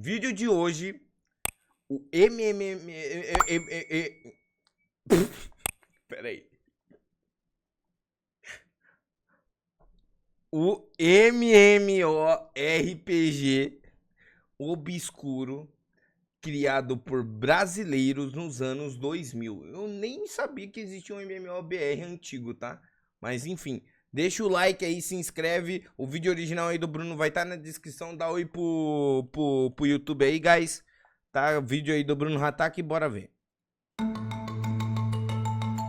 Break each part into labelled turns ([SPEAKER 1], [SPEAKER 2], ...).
[SPEAKER 1] vídeo de hoje, o MMM... Peraí. O MMORPG obscuro criado por brasileiros nos anos 2000. Eu nem sabia que existia um MMOBR antigo, tá? Mas enfim, deixa o like aí, se inscreve. O vídeo original aí do Bruno vai estar na descrição. Dá oi pro YouTube aí, guys. Tá? O vídeo aí do Bruno Hatak, bora ver.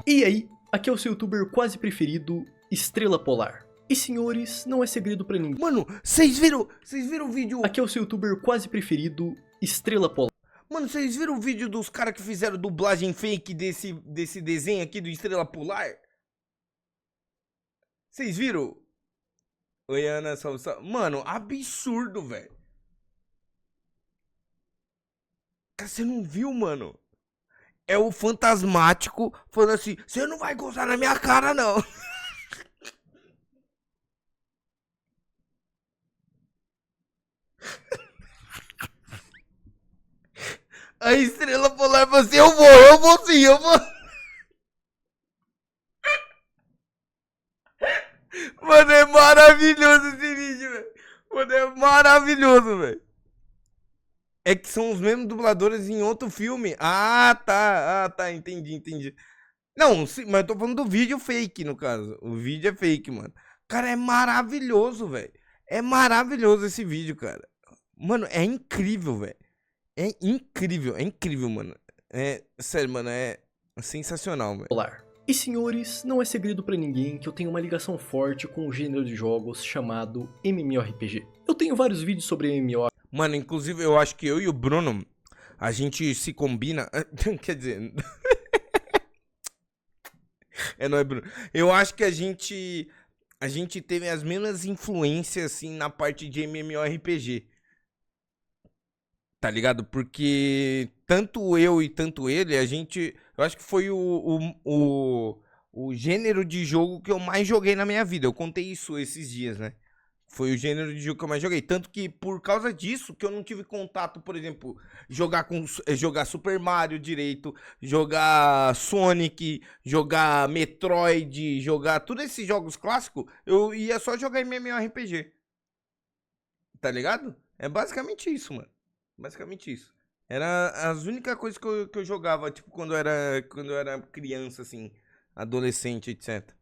[SPEAKER 2] E aí, aqui é o seu youtuber quase preferido, Estrela Polar. E senhores, não é segredo pra ninguém.
[SPEAKER 1] Mano, vocês viram o vídeo...
[SPEAKER 2] Aqui é o seu youtuber quase preferido, Estrela Polar.
[SPEAKER 1] Mano, vocês viram o vídeo dos caras que fizeram dublagem fake desse desenho aqui do Estrela Polar? Vocês viram? Oi, Ana, salve, salve. Mano, absurdo, velho. Cara, você não viu, mano? É o Fantasmático falando assim, você não vai gozar na minha cara, não. A Estrela Polar falou assim, eu vou sim, eu vou. Mano, é maravilhoso esse vídeo, velho. Mano, é maravilhoso, velho. É que são os mesmos dubladores em outro filme. Ah, tá, entendi. Não, sim, mas eu tô falando do vídeo fake, no caso. O vídeo é fake, mano. Cara, é maravilhoso, velho. É maravilhoso esse vídeo, cara. Mano, é incrível, velho. É incrível, mano. É, sério, mano, é sensacional, velho.
[SPEAKER 2] E senhores, não é segredo pra ninguém que eu tenho uma ligação forte com o gênero de jogos chamado MMORPG. Eu tenho vários vídeos sobre MMO.
[SPEAKER 1] Mano, inclusive eu acho que eu e o Bruno, a gente se combina. Quer dizer. Não é, Bruno? Eu acho que a gente teve as mesmas influências, assim, na parte de MMORPG. Tá ligado? Porque tanto eu e tanto ele, eu acho que foi o gênero de jogo que eu mais joguei na minha vida. Eu contei isso esses dias, né? Foi o gênero de jogo que eu mais joguei. Tanto que por causa disso que eu não tive contato, por exemplo, jogar Super Mario direito, jogar Sonic, jogar Metroid, jogar todos esses jogos clássicos, eu ia só jogar MMORPG. Tá ligado? É basicamente isso, mano. Basicamente isso. Era as únicas coisas que eu jogava, tipo, quando eu era criança, assim, adolescente, etc.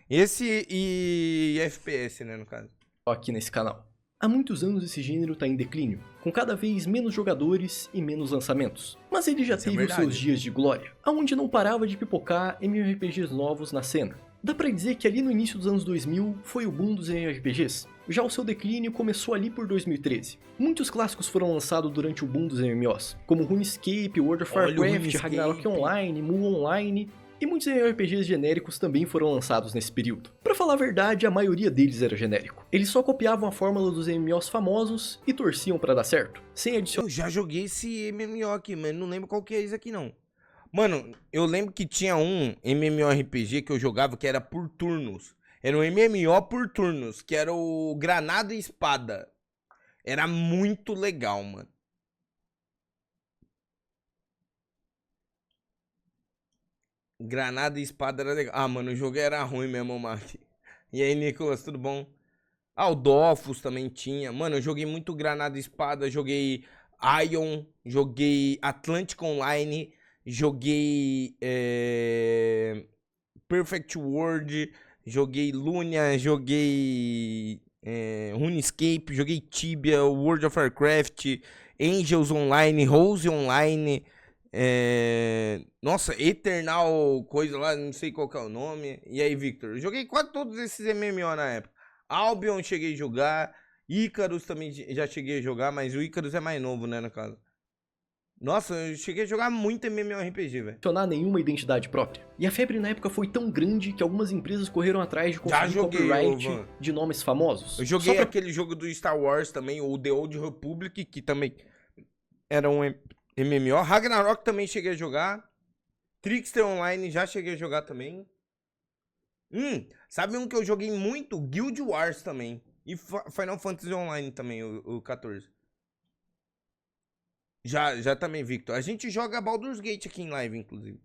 [SPEAKER 1] Esse e FPS, né, no caso.
[SPEAKER 2] Aqui nesse canal. Há muitos anos esse gênero tá em declínio, com cada vez menos jogadores e menos lançamentos. Mas ele já teve os seus dias de glória, aonde não parava de pipocar MMORPGs novos na cena. Dá pra dizer que ali no início dos anos 2000 foi o boom dos MMORPGs. Já o seu declínio começou ali por 2013. Muitos clássicos foram lançados durante o boom dos MMOs, como RuneScape, World of Warcraft, Ragnarok Online, Mu Online, e muitos MMORPGs genéricos também foram lançados nesse período. Pra falar a verdade, a maioria deles era genérico. Eles só copiavam a fórmula dos MMOs famosos e torciam pra dar certo, sem adicionar...
[SPEAKER 1] Eu já joguei esse MMO aqui, mas não lembro qual que é esse aqui não. Mano, eu lembro que tinha um MMORPG que eu jogava que era por turnos. Era um MMO por turnos, que era o Granada e Espada. Era muito legal, mano. Granada e Espada era legal. Ah, mano, o jogo era ruim mesmo, Mark. E aí, Nicolas, tudo bom? Ah, o Dofus também tinha. Mano, eu joguei muito Granada e Espada, joguei Ion, joguei Atlantic Online, joguei Perfect World, joguei Lunia, joguei RuneScape, joguei Tibia, World of Warcraft, Angels Online, Rose Online, nossa, Eternal coisa lá, não sei qual que é o nome. E aí, Victor? Eu joguei quase todos esses MMO na época. Albion cheguei a jogar, Icarus também já cheguei a jogar, mas o Icarus é mais novo, né, no caso. Nossa, eu cheguei a jogar muito MMORPG, velho.
[SPEAKER 2] Nenhuma identidade própria. E a febre na época foi tão grande que algumas empresas correram atrás de conseguir copyright de nomes famosos.
[SPEAKER 1] Eu joguei aquele jogo do Star Wars também, o The Old Republic, que também era um MMO. Ragnarok também cheguei a jogar. Trickster Online já cheguei a jogar também. Sabe um que eu joguei muito? Guild Wars também. E Final Fantasy Online também, o 14. Já também, Victor. A gente joga Baldur's Gate aqui em live, inclusive.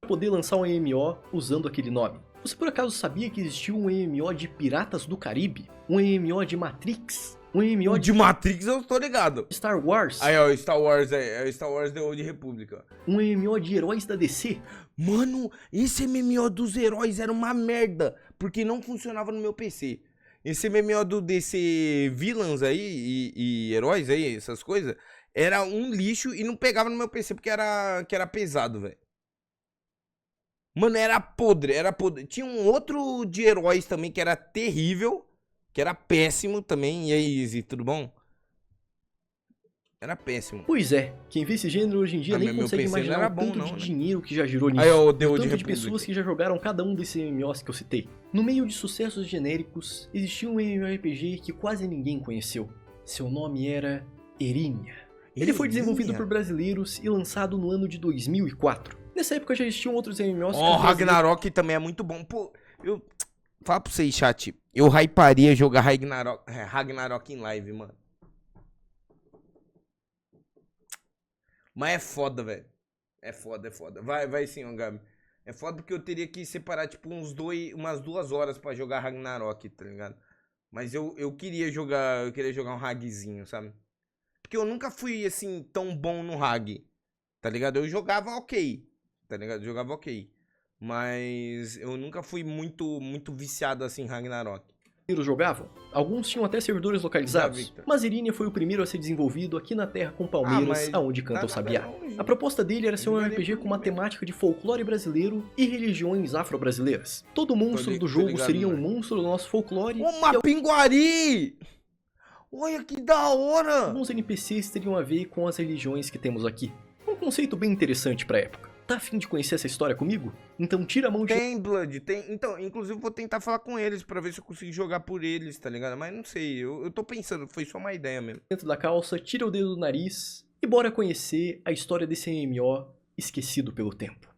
[SPEAKER 2] Poder lançar um MMO usando aquele nome. Você por acaso sabia que existiu um MMO de Piratas do Caribe? Um MMO de Matrix? Um MMO
[SPEAKER 1] de Matrix eu tô ligado.
[SPEAKER 2] Star Wars?
[SPEAKER 1] Aí, ó, Star Wars, Star Wars The Old Republic, ó.
[SPEAKER 2] Um MMO de heróis da DC?
[SPEAKER 1] Mano, esse MMO dos heróis era uma merda, porque não funcionava no meu PC. Esse MMO do DC Villains aí e heróis aí, essas coisas, era um lixo e não pegava no meu PC porque era pesado, velho. Mano, era podre, era podre. Tinha um outro de heróis também que era terrível, que era péssimo também. E aí, Izzy, tudo bom? Era péssimo.
[SPEAKER 2] Pois é, quem vê esse gênero hoje em dia nem consegue imaginar o tanto de dinheiro que já girou nisso.
[SPEAKER 1] Aí, ó,
[SPEAKER 2] o tanto de pessoas que já jogaram cada um desses MMOs que eu citei. No meio de sucessos genéricos, existia um MMORPG que quase ninguém conheceu. Seu nome era Erínia. Ele foi desenvolvido por brasileiros e lançado no ano de 2004. Nessa época já existiam outros MMOs.
[SPEAKER 1] Ó, Ragnarok também é muito bom. Pô, eu... Fala pra vocês, chat. Eu hyparia jogar Ragnarok em live, mano. Mas é foda, velho. É foda, é foda. Vai sim, Gabi. É foda porque eu teria que separar, tipo, umas 2 horas pra jogar Ragnarok, tá ligado? Mas eu queria jogar um Ragzinho, sabe? Porque eu nunca fui, assim, tão bom no Rag, tá ligado? Eu jogava ok, tá ligado? Eu jogava ok. Mas eu nunca fui muito viciado, assim, em Ragnarok.
[SPEAKER 2] Jogavam. Alguns tinham até servidores localizados, mas Erínia foi o primeiro a ser desenvolvido aqui na terra com palmeiras, aonde canta o sabiá. A proposta dele era ser um RPG com uma temática de folclore brasileiro e religiões afro-brasileiras. Todo monstro do jogo seria um monstro do nosso folclore.
[SPEAKER 1] Uma pinguari! Olha que da hora!
[SPEAKER 2] Alguns NPCs teriam a ver com as religiões que temos aqui. Um conceito bem interessante pra época. Tá afim de conhecer essa história comigo? Então tira a mão de...
[SPEAKER 1] Tem, Blood, tem. Então, inclusive vou tentar falar com eles pra ver se eu consigo jogar por eles, tá ligado? Mas não sei, eu tô pensando, foi só uma ideia mesmo.
[SPEAKER 2] Dentro da calça, tira o dedo do nariz e bora conhecer a história desse MMO esquecido pelo tempo.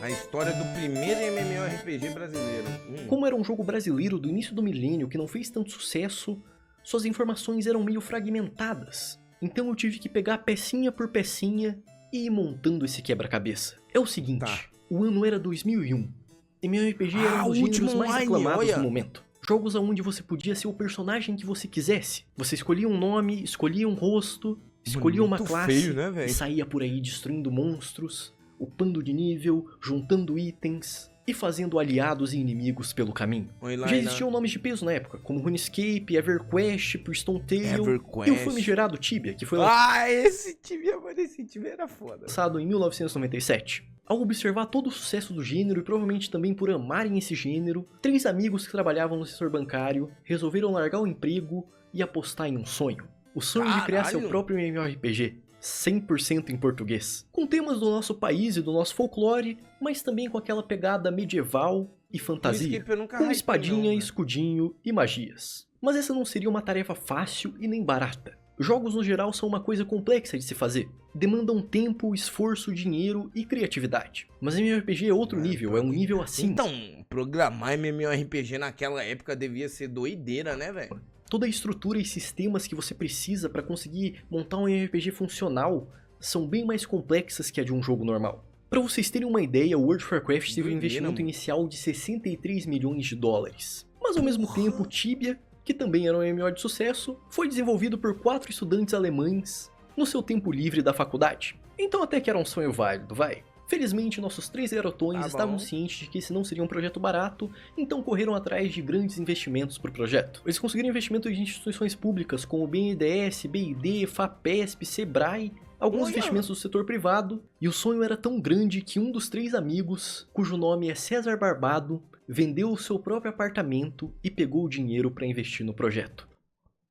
[SPEAKER 1] A história do primeiro MMORPG brasileiro.
[SPEAKER 2] Como era um jogo brasileiro do início do milênio que não fez tanto sucesso, suas informações eram meio fragmentadas. Então eu tive que pegar pecinha por pecinha e ir montando esse quebra-cabeça. É o seguinte, o ano era 2001. MMORPG era um dos gêneros mais aclamados do momento. Jogos onde você podia ser o personagem que você quisesse. Você escolhia um nome, escolhia um rosto, escolhia uma classe
[SPEAKER 1] feio, né,
[SPEAKER 2] e saía por aí destruindo monstros, upando de nível, juntando itens e fazendo aliados e inimigos pelo caminho. Já existiam nomes de peso na época, como RuneScape, EverQuest, Stone Tale e o famigerado Tibia, que foi
[SPEAKER 1] esse Tibia era foda.
[SPEAKER 2] Lançado em 1997. Ao observar todo o sucesso do gênero e provavelmente também por amarem esse gênero, 3 amigos que trabalhavam no setor bancário resolveram largar o emprego e apostar em um sonho. O sonho de criar seu próprio MMORPG. 100% em português, com temas do nosso país e do nosso folclore, mas também com aquela pegada medieval e fantasia, com espadinha, escudinho e magias. Mas essa não seria uma tarefa fácil e nem barata. Jogos no geral são uma coisa complexa de se fazer, demandam tempo, esforço, dinheiro e criatividade. Mas MMORPG é outro nível, é um nível acima.
[SPEAKER 1] Então, programar MMORPG naquela época devia ser doideira, né, velho?
[SPEAKER 2] Toda a estrutura e sistemas que você precisa para conseguir montar um RPG funcional são bem mais complexas que a de um jogo normal. Para vocês terem uma ideia, o World of Warcraft teve um investimento inicial de 63 milhões de dólares. Mas ao mesmo tempo, Tibia, que também era um MMO de sucesso, foi desenvolvido por 4 estudantes alemães no seu tempo livre da faculdade. Então até que era um sonho válido, vai. Felizmente, nossos 3 garotões estavam cientes de que esse não seria um projeto barato, então correram atrás de grandes investimentos para o projeto. Eles conseguiram investimento de instituições públicas como o BNDES, BID, FAPESP, Sebrae, alguns investimentos do setor privado, e o sonho era tão grande que um dos 3 amigos, cujo nome é César Barbado, vendeu o seu próprio apartamento e pegou o dinheiro para investir no projeto.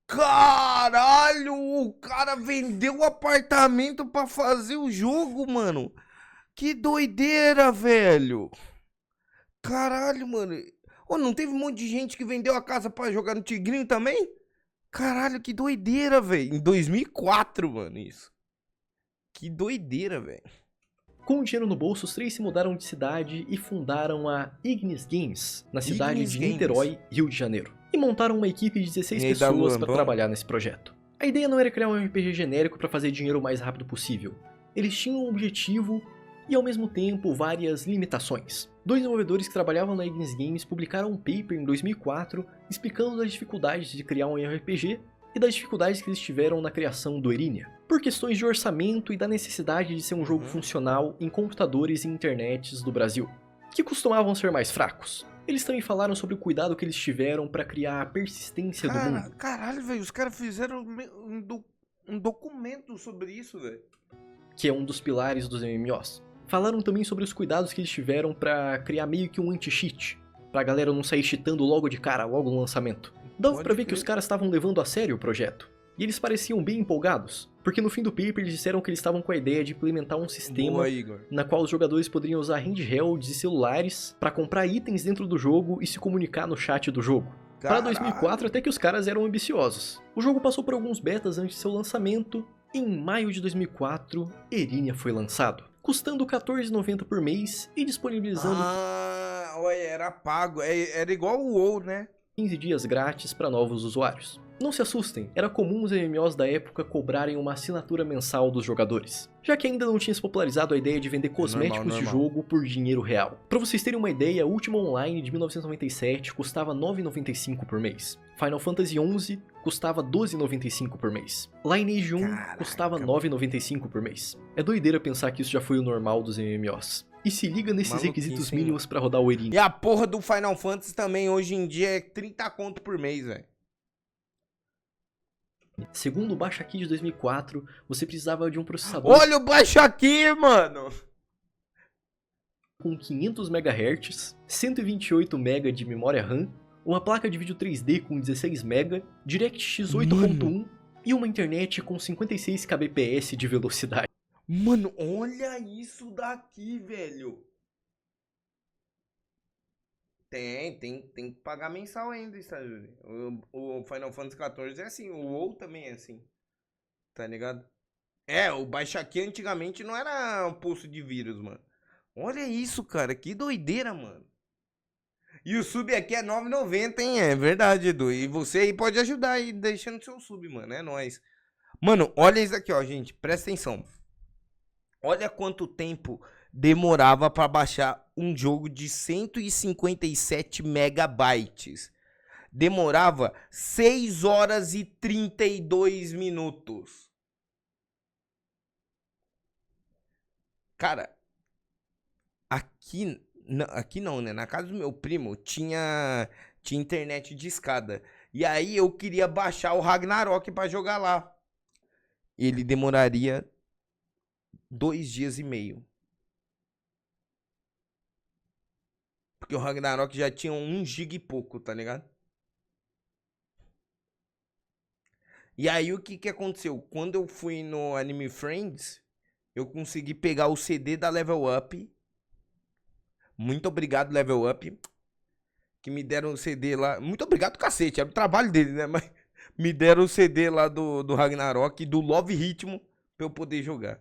[SPEAKER 1] Caralho, o cara vendeu o apartamento para fazer o jogo, mano. Que doideira, velho. Caralho, mano. Ô, não teve um monte de gente que vendeu a casa pra jogar no Tigrinho também? Caralho, que doideira, velho. Em 2004, mano, isso. Que doideira, velho.
[SPEAKER 2] Com o dinheiro no bolso, os 3 se mudaram de cidade e fundaram a Ignis Games, na cidade de Niterói, Rio de Janeiro. E montaram uma equipe de 16 pessoas para trabalhar nesse projeto. A ideia não era criar um RPG genérico para fazer dinheiro o mais rápido possível. Eles tinham um objetivo e ao mesmo tempo várias limitações. 2 desenvolvedores que trabalhavam na Ignis Games publicaram um paper em 2004 explicando as dificuldades de criar um RPG e das dificuldades que eles tiveram na criação do Erínia, por questões de orçamento e da necessidade de ser um jogo funcional em computadores e internets do Brasil, que costumavam ser mais fracos. Eles também falaram sobre o cuidado que eles tiveram para criar a persistência do mundo.
[SPEAKER 1] Caralho, velho, os caras fizeram um documento sobre isso, velho.
[SPEAKER 2] Que é um dos pilares dos MMOs. Falaram também sobre os cuidados que eles tiveram pra criar meio que um anti-cheat, pra galera não sair cheatando logo de cara, logo no lançamento. Dava pra ver que os caras estavam levando a sério o projeto. E eles pareciam bem empolgados, porque no fim do paper eles disseram que eles estavam com a ideia de implementar um sistema na qual os jogadores poderiam usar handhelds e celulares pra comprar itens dentro do jogo e se comunicar no chat do jogo. Para 2004 até que os caras eram ambiciosos. O jogo passou por alguns betas antes de seu lançamento, e em maio de 2004, Erínia foi lançado, custando R$14,90 por mês e disponibilizando...
[SPEAKER 1] olha, era pago, era igual o WoW, né?
[SPEAKER 2] 15 dias grátis para novos usuários. Não se assustem, era comum os MMOs da época cobrarem uma assinatura mensal dos jogadores, já que ainda não tinha se popularizado a ideia de vender cosméticos de jogo por dinheiro real. Para vocês terem uma ideia, a Ultima Online de 1997 custava R$9,95 por mês. Final Fantasy XI custava R$12,95 por mês. Lineage 1 custava R$9,95 por mês. É doideira pensar que isso já foi o normal dos MMOs. E se liga nesses requisitos mínimos pra rodar o Erínia.
[SPEAKER 1] E a porra do Final Fantasy também hoje em dia é 30 conto por mês, velho.
[SPEAKER 2] Segundo o Baixa Aqui de 2004, você precisava de um processador...
[SPEAKER 1] Olha o Baixa Aqui, mano!
[SPEAKER 2] Com 500 MHz, 128 MB de memória RAM, uma placa de vídeo 3D com 16 MB, DirectX 8.1 e uma internet com 56 kbps de velocidade.
[SPEAKER 1] Mano, olha isso daqui, velho. Tem que pagar mensal ainda, sabe? O Final Fantasy XIV é assim, o WoW também é assim. Tá ligado? O Baixa Aqui antigamente não era um poço de vírus, mano. Olha isso, cara, que doideira, mano. E o sub aqui é R$9,90, hein? É verdade, Edu. E você aí pode ajudar aí, deixando seu sub, mano. É nóis. Mano, olha isso aqui, ó, gente. Presta atenção. Olha quanto tempo demorava pra baixar um jogo de 157 megabytes. Demorava 6 horas e 32 minutos. Cara, aqui não, né? Na casa do meu primo tinha internet de escada. E aí eu queria baixar o Ragnarok pra jogar lá. Ele demoraria 2 dias e meio. Porque o Ragnarok já tinha 1 GB e pouco, tá ligado? E aí o que aconteceu? Quando eu fui no Anime Friends, eu consegui pegar o CD da Level Up. Muito obrigado, Level Up. Que me deram o CD lá. Muito obrigado, cacete. Era o trabalho dele, né? Mas me deram o CD lá do Ragnarok, do Love Ritmo, pra eu poder jogar.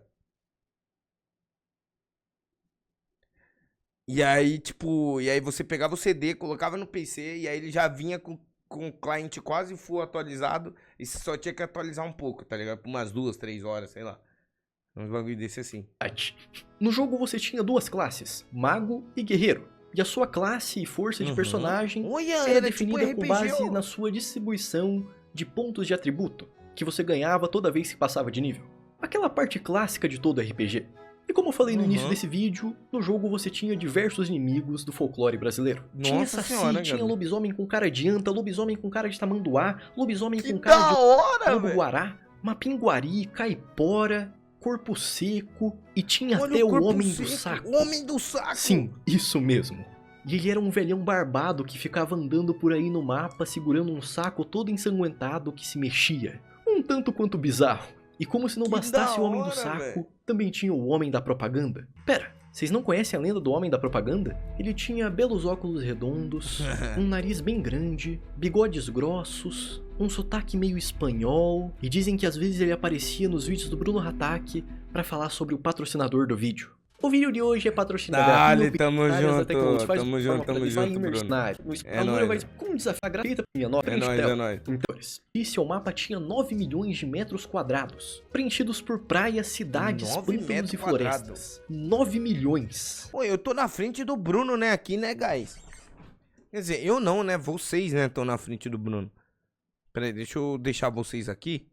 [SPEAKER 1] E aí, tipo, você pegava o CD, colocava no PC, e aí ele já vinha com o cliente quase full atualizado, e você só tinha que atualizar um pouco, tá ligado? Por umas 2, 3 horas, sei lá. Uns bagulho desse assim.
[SPEAKER 2] No jogo você tinha 2 classes, Mago e Guerreiro. E a sua classe e força de personagem era definida tipo com base na sua distribuição de pontos de atributo, que você ganhava toda vez que passava de nível. Aquela parte clássica de todo RPG. E como eu falei no início desse vídeo, no jogo você tinha diversos inimigos do folclore brasileiro. Tinha Saci, tinha lobisomem com cara de anta, lobisomem com cara de tamanduá, lobisomem com cara de lobo-guará, mapinguari, caipora, corpo seco e tinha até o Homem do Saco.
[SPEAKER 1] O Homem do Saco!
[SPEAKER 2] Sim, isso mesmo. E ele era um velhão barbado que ficava andando por aí no mapa segurando um saco todo ensanguentado que se mexia. Um tanto quanto bizarro. E como se não bastasse o Homem do Saco, também tinha o Homem da Propaganda. Pera, vocês não conhecem a lenda do Homem da Propaganda? Ele tinha belos óculos redondos, um nariz bem grande, bigodes grossos, um sotaque meio espanhol, e dizem que às vezes ele aparecia nos vídeos do Bruno Hatak pra falar sobre o patrocinador do vídeo. O vídeo de hoje é patrocinado
[SPEAKER 1] Dale, tamo junto,
[SPEAKER 2] tamo junto,
[SPEAKER 1] Bruno.
[SPEAKER 2] É nóis. Com um desafio gratuito, minha nova
[SPEAKER 1] É nóis.
[SPEAKER 2] Então, esse o mapa tinha 9 milhões de metros quadrados, preenchidos por praias, cidades,
[SPEAKER 1] 9
[SPEAKER 2] pântanos
[SPEAKER 1] metros
[SPEAKER 2] e florestas. 9 milhões.
[SPEAKER 1] Pô, eu tô na frente do Bruno, né, aqui, né, guys? Quer dizer, eu não, né, vocês, né, estão na frente do Bruno. Pera aí, deixa eu deixar vocês aqui,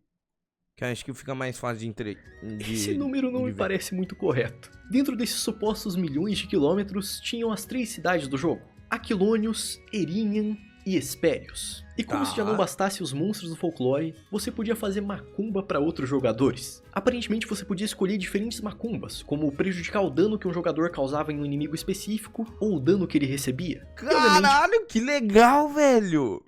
[SPEAKER 1] que acho que fica mais fácil de entender.
[SPEAKER 2] Esse número não me parece muito correto. Dentro desses supostos milhões de quilômetros, tinham as 3 cidades do jogo: Aquilônios, Erinian e Hespérios. E como se já não bastasse os monstros do folclore, você podia fazer macumba para outros jogadores. Aparentemente você podia escolher diferentes macumbas, como prejudicar o dano que um jogador causava em um inimigo específico, ou o dano que ele recebia.
[SPEAKER 1] Caralho, que legal, velho!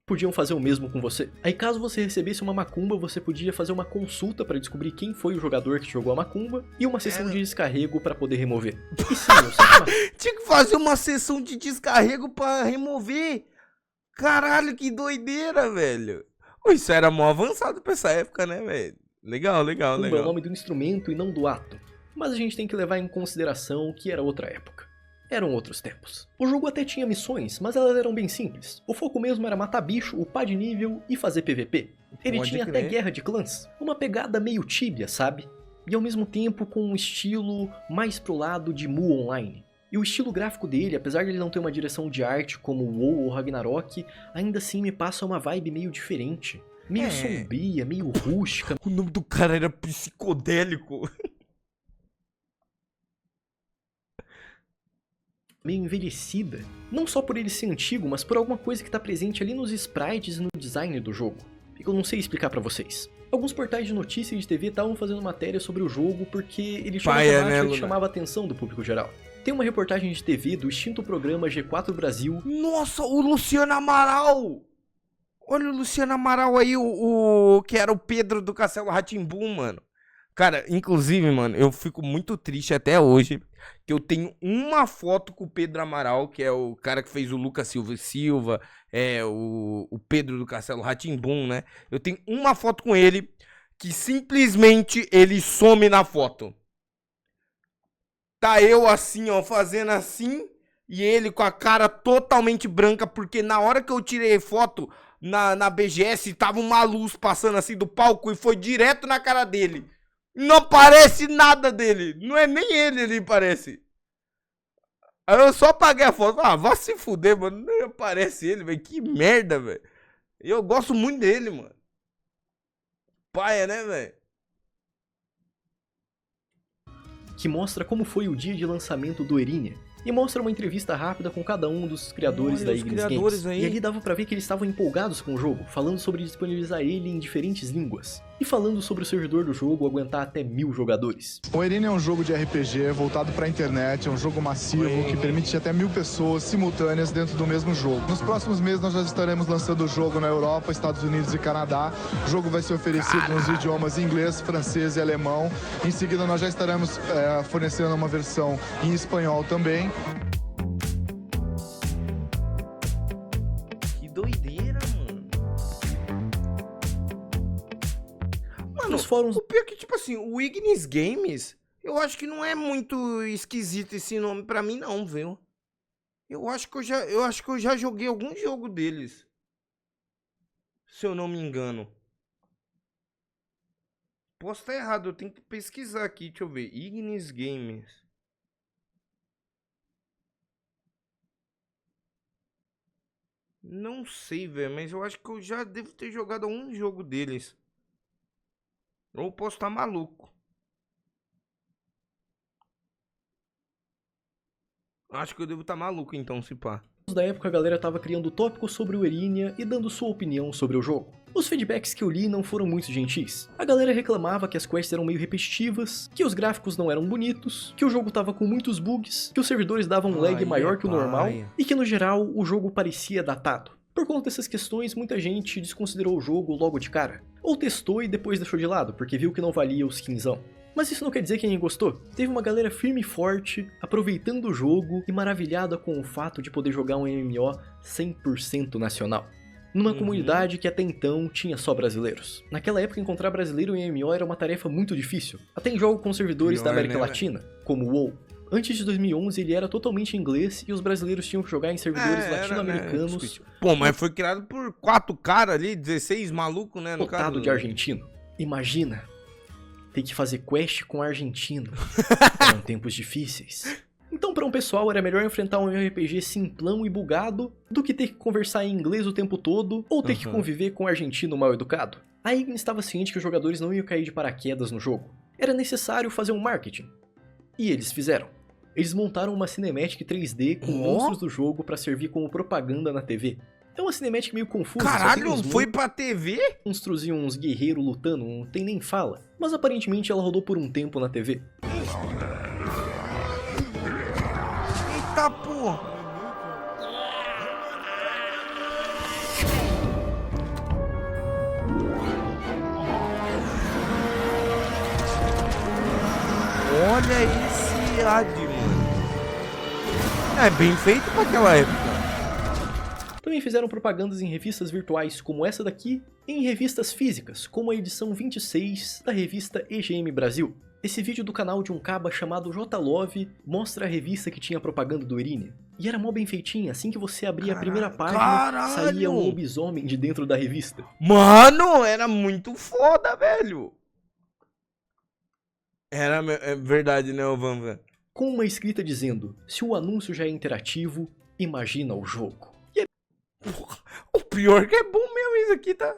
[SPEAKER 2] Podiam fazer o mesmo com você. Aí caso você recebesse uma macumba, você podia fazer uma consulta para descobrir quem foi o jogador que jogou a macumba e uma sessão de descarrego para poder remover. E sim, eu sei que
[SPEAKER 1] tinha que fazer uma sessão de descarrego para remover. Caralho, que doideira, velho. Isso era mó avançado pra essa época, né, velho? Legal.
[SPEAKER 2] É o nome do instrumento e não do ato. Mas a gente tem que levar em consideração que era outra época. Eram outros tempos. O jogo até tinha missões, mas elas eram bem simples. O foco mesmo era matar bicho, upar de nível e fazer PVP. Ele tinha até guerra de clãs, uma pegada meio Tibia, sabe? E ao mesmo tempo com um estilo mais pro lado de Mu Online. E o estilo gráfico dele, apesar de ele não ter uma direção de arte como o WoW ou Ragnarok, ainda assim me passa uma vibe meio diferente. Meio sombria, meio rústica.
[SPEAKER 1] O nome do cara era psicodélico.
[SPEAKER 2] Meio envelhecida, não só por ele ser antigo, mas por alguma coisa que está presente ali nos sprites e no design do jogo, e que eu não sei explicar pra vocês. Alguns portais de notícia e de TV estavam fazendo matéria sobre o jogo porque ele tinha uma temática que chamava a atenção do público geral. Tem uma reportagem de TV do extinto programa G4 Brasil.
[SPEAKER 1] Nossa, o Luciano Amaral! Olha o Luciano Amaral aí, o que era o Pedro do Castelo Rá-Tim-Bum, mano. Cara, inclusive, mano, eu fico muito triste até hoje que eu tenho uma foto com o Pedro Amaral, que é o cara que fez o Lucas Silva, o Pedro do Castelo Rá-Tim-Bum, né? Eu tenho uma foto com ele que simplesmente ele some na foto. Tá eu assim, ó, fazendo assim, e ele com a cara totalmente branca, porque na hora que eu tirei foto na BGS, tava uma luz passando assim do palco e foi direto na cara dele. Não parece nada dele. Não é nem ele parece. Aí eu só apaguei a foto. Ah, vá se fuder, mano. Nem aparece ele, velho. Que merda, velho. Eu gosto muito dele, mano. Paia, né, velho?
[SPEAKER 2] Que mostra como foi o dia de lançamento do Erinian. E mostra uma entrevista rápida com cada um dos criadores da Ignis Games.
[SPEAKER 1] Aí.
[SPEAKER 2] E ali dava pra ver que eles estavam empolgados com o jogo, falando sobre disponibilizar ele em diferentes línguas. E falando sobre o servidor do jogo aguentar até 1000 jogadores.
[SPEAKER 3] O Erinian é um jogo de RPG voltado pra internet, é um jogo massivo que permite até 1000 pessoas simultâneas dentro do mesmo jogo. Nos próximos meses nós já estaremos lançando o jogo na Europa, Estados Unidos e Canadá. O jogo vai ser oferecido nos idiomas inglês, francês e alemão. Em seguida nós já estaremos fornecendo uma versão em espanhol também.
[SPEAKER 1] Que doideira, mano. Mano,
[SPEAKER 2] nos fóruns...
[SPEAKER 1] o pior é que, tipo assim, o Ignis Games, eu acho que não é muito esquisito esse nome pra mim não, viu? Eu acho que eu já joguei algum jogo deles. Se eu não me engano. Posso estar errado, eu tenho que pesquisar aqui, deixa eu ver. Ignis Games. Não sei, velho, mas eu acho que eu já devo ter jogado algum jogo deles. Ou posso estar maluco. Acho que eu devo estar maluco então, se pá.
[SPEAKER 2] Da época a galera tava criando tópicos sobre o Erinian e dando sua opinião sobre o jogo. Os feedbacks que eu li não foram muito gentis. A galera reclamava que as quests eram meio repetitivas, que os gráficos não eram bonitos, que o jogo tava com muitos bugs, que os servidores davam um lag maior que o normal, e que no geral o jogo parecia datado. Por conta dessas questões, muita gente desconsiderou o jogo logo de cara. Ou testou e depois deixou de lado, porque viu que não valia os 15. Mas isso não quer dizer que ninguém gostou. Teve uma galera firme e forte, aproveitando o jogo e maravilhada com o fato de poder jogar um MMO 100% nacional. numa comunidade que até então tinha só brasileiros. Naquela época, encontrar brasileiro em MMO era uma tarefa muito difícil, até em jogos com servidores da América Latina, como o WoW. Antes de 2011, ele era totalmente em inglês e os brasileiros tinham que jogar em servidores latino-americanos.
[SPEAKER 1] Pô, mas foi criado por 4 caras ali, 16 malucos, né? No
[SPEAKER 2] caso de argentino. Imagina, ter que fazer quest com argentino. Eram tempos difíceis. Então, para um pessoal, era melhor enfrentar um RPG simplão e bugado do que ter que conversar em inglês o tempo todo ou ter que conviver com um argentino mal educado. A Ignis estava ciente que os jogadores não iam cair de paraquedas no jogo. Era necessário fazer um marketing. E eles fizeram. Eles montaram uma cinematic 3D com monstros do jogo para servir como propaganda na TV. É uma cinematic meio confusa.
[SPEAKER 1] Caralho, foi pra TV?
[SPEAKER 2] Monstros e uns guerreiros lutando, não tem nem fala. Mas aparentemente ela rodou por um tempo na TV.
[SPEAKER 1] Eita porra! Olha esse ad, mano. É bem feito pra aquela época.
[SPEAKER 2] Também fizeram propagandas em revistas virtuais como essa daqui e em revistas físicas, como a edição 26 da revista EGM Brasil. Esse vídeo do canal de um caba chamado J-Love mostra a revista que tinha propaganda do Erinia. E era mó bem feitinha, assim que você abria a primeira página, saía um lobisomem de dentro da revista.
[SPEAKER 1] Mano, era muito foda, velho. É verdade, né, Van?
[SPEAKER 2] Com uma escrita dizendo, se o anúncio já é interativo, imagina o jogo. E
[SPEAKER 1] o pior que é bom mesmo isso aqui, tá?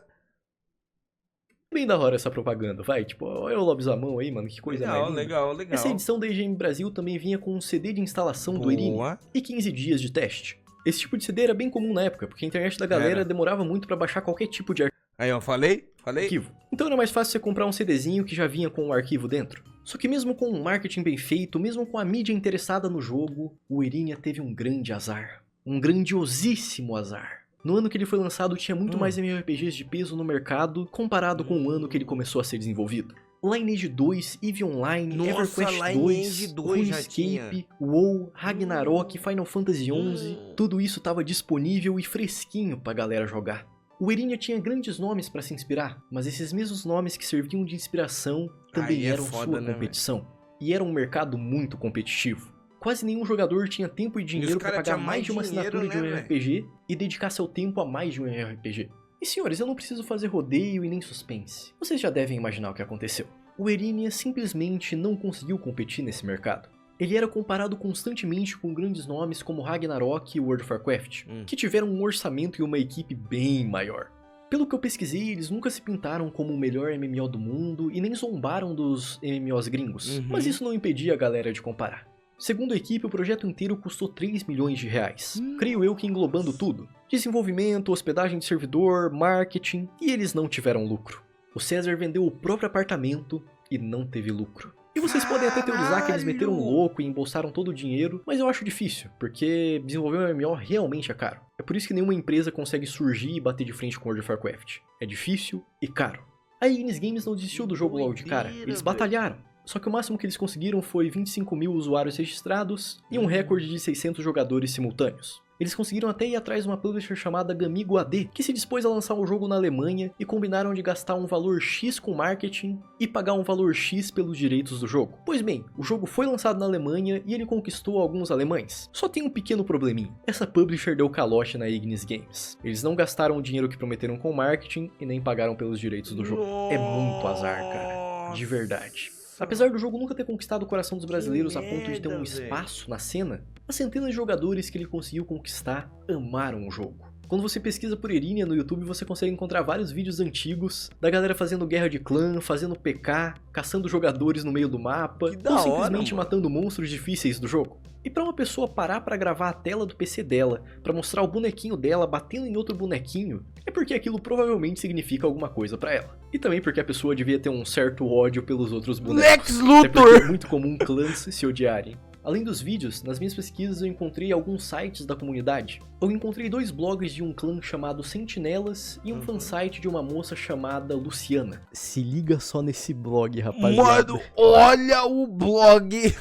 [SPEAKER 2] Bem da hora essa propaganda, vai, tipo, olha o lobisomão aí, mano, que coisa mais linda.
[SPEAKER 1] Legal.
[SPEAKER 2] Essa edição da EGM Brasil também vinha com um CD de instalação do Erinia e 15 dias de teste. Esse tipo de CD era bem comum na época, porque a internet da galera demorava muito pra baixar qualquer tipo de
[SPEAKER 1] Aí, ó, falei?
[SPEAKER 2] arquivo. Então era mais fácil você comprar um CDzinho que já vinha com o arquivo dentro. Só que mesmo com um marketing bem feito, mesmo com a mídia interessada no jogo, o Erinia teve um grande azar. Um grandiosíssimo azar. No ano que ele foi lançado, tinha muito mais MMORPGs de peso no mercado, comparado com o ano que ele começou a ser desenvolvido. Lineage 2, EVE Online, EverQuest 2, RuneScape, WoW, Ragnarok, Final Fantasy XI, tudo isso estava disponível e fresquinho pra galera jogar. O Erinia tinha grandes nomes para se inspirar, mas esses mesmos nomes que serviam de inspiração também eram sua competição. E era um mercado muito competitivo. Quase nenhum jogador tinha tempo e dinheiro para pagar mais de uma assinatura de um RPG e dedicar seu tempo a mais de um RPG. E senhores, eu não preciso fazer rodeio e nem suspense. Vocês já devem imaginar o que aconteceu. O Erinia simplesmente não conseguiu competir nesse mercado. Ele era comparado constantemente com grandes nomes como Ragnarok e World of Warcraft, que tiveram um orçamento e uma equipe bem maior. Pelo que eu pesquisei, eles nunca se pintaram como o melhor MMO do mundo e nem zombaram dos MMOs gringos, mas isso não impedia a galera de comparar. Segundo a equipe, o projeto inteiro custou 3 milhões de reais. Creio eu que englobando tudo. Desenvolvimento, hospedagem de servidor, marketing, e eles não tiveram lucro. O César vendeu o próprio apartamento e não teve lucro. E vocês podem até teorizar que eles meteram um louco e embolsaram todo o dinheiro, mas eu acho difícil, porque desenvolver um MMO realmente é caro. É por isso que nenhuma empresa consegue surgir e bater de frente com World of Warcraft. É difícil e caro. A Ignis Games não desistiu do jogo logo de cara, eles batalharam. Só que o máximo que eles conseguiram foi 25 mil usuários registrados e um recorde de 600 jogadores simultâneos. Eles conseguiram até ir atrás de uma publisher chamada Gamigo AD, que se dispôs a lançar o jogo na Alemanha e combinaram de gastar um valor X com marketing e pagar um valor X pelos direitos do jogo. Pois bem, o jogo foi lançado na Alemanha e ele conquistou alguns alemães. Só tem um pequeno probleminha. Essa publisher deu calote na Ignis Games. Eles não gastaram o dinheiro que prometeram com marketing e nem pagaram pelos direitos do jogo. É muito azar, cara. De verdade. Apesar do jogo nunca ter conquistado o coração dos brasileiros a ponto de ter um espaço na cena, as centenas de jogadores que ele conseguiu conquistar amaram o jogo. Quando você pesquisa por Erinia no YouTube, você consegue encontrar vários vídeos antigos da galera fazendo guerra de clã, fazendo PK, caçando jogadores no meio do mapa, ou simplesmente matando monstros difíceis do jogo. E pra uma pessoa parar pra gravar a tela do PC dela, pra mostrar o bonequinho dela batendo em outro bonequinho, é porque aquilo provavelmente significa alguma coisa pra ela. E também porque a pessoa devia ter um certo ódio pelos outros bonecos.
[SPEAKER 1] Lex Luthor!
[SPEAKER 2] Até porque é muito comum clãs se odiarem. Além dos vídeos, nas minhas pesquisas eu encontrei alguns sites da comunidade. Eu encontrei 2 blogs de um clã chamado Sentinelas e um fansite de uma moça chamada Luciana. Se liga só nesse blog, rapaziada.
[SPEAKER 1] Mano, olha o blog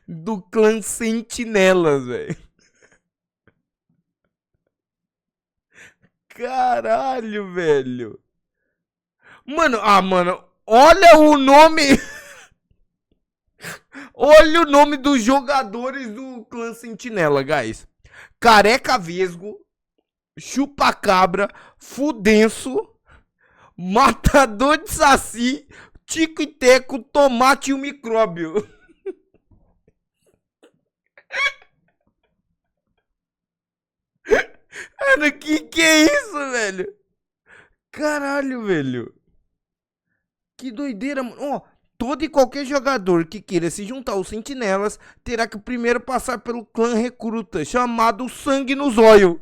[SPEAKER 1] do clã Sentinelas, velho. Caralho, velho. Mano, olha o nome. Olha o nome dos jogadores do clã Sentinela, guys. Careca Vesgo, Chupa-Cabra, Fudenso, Matador de Saci, Tico e Teco, Tomate e o Micróbio. Mano, que é isso, velho? Caralho, velho. Que doideira, mano. Ó, todo e qualquer jogador que queira se juntar aos Sentinelas terá que primeiro passar pelo clã recruta, chamado Sangue no Zóio.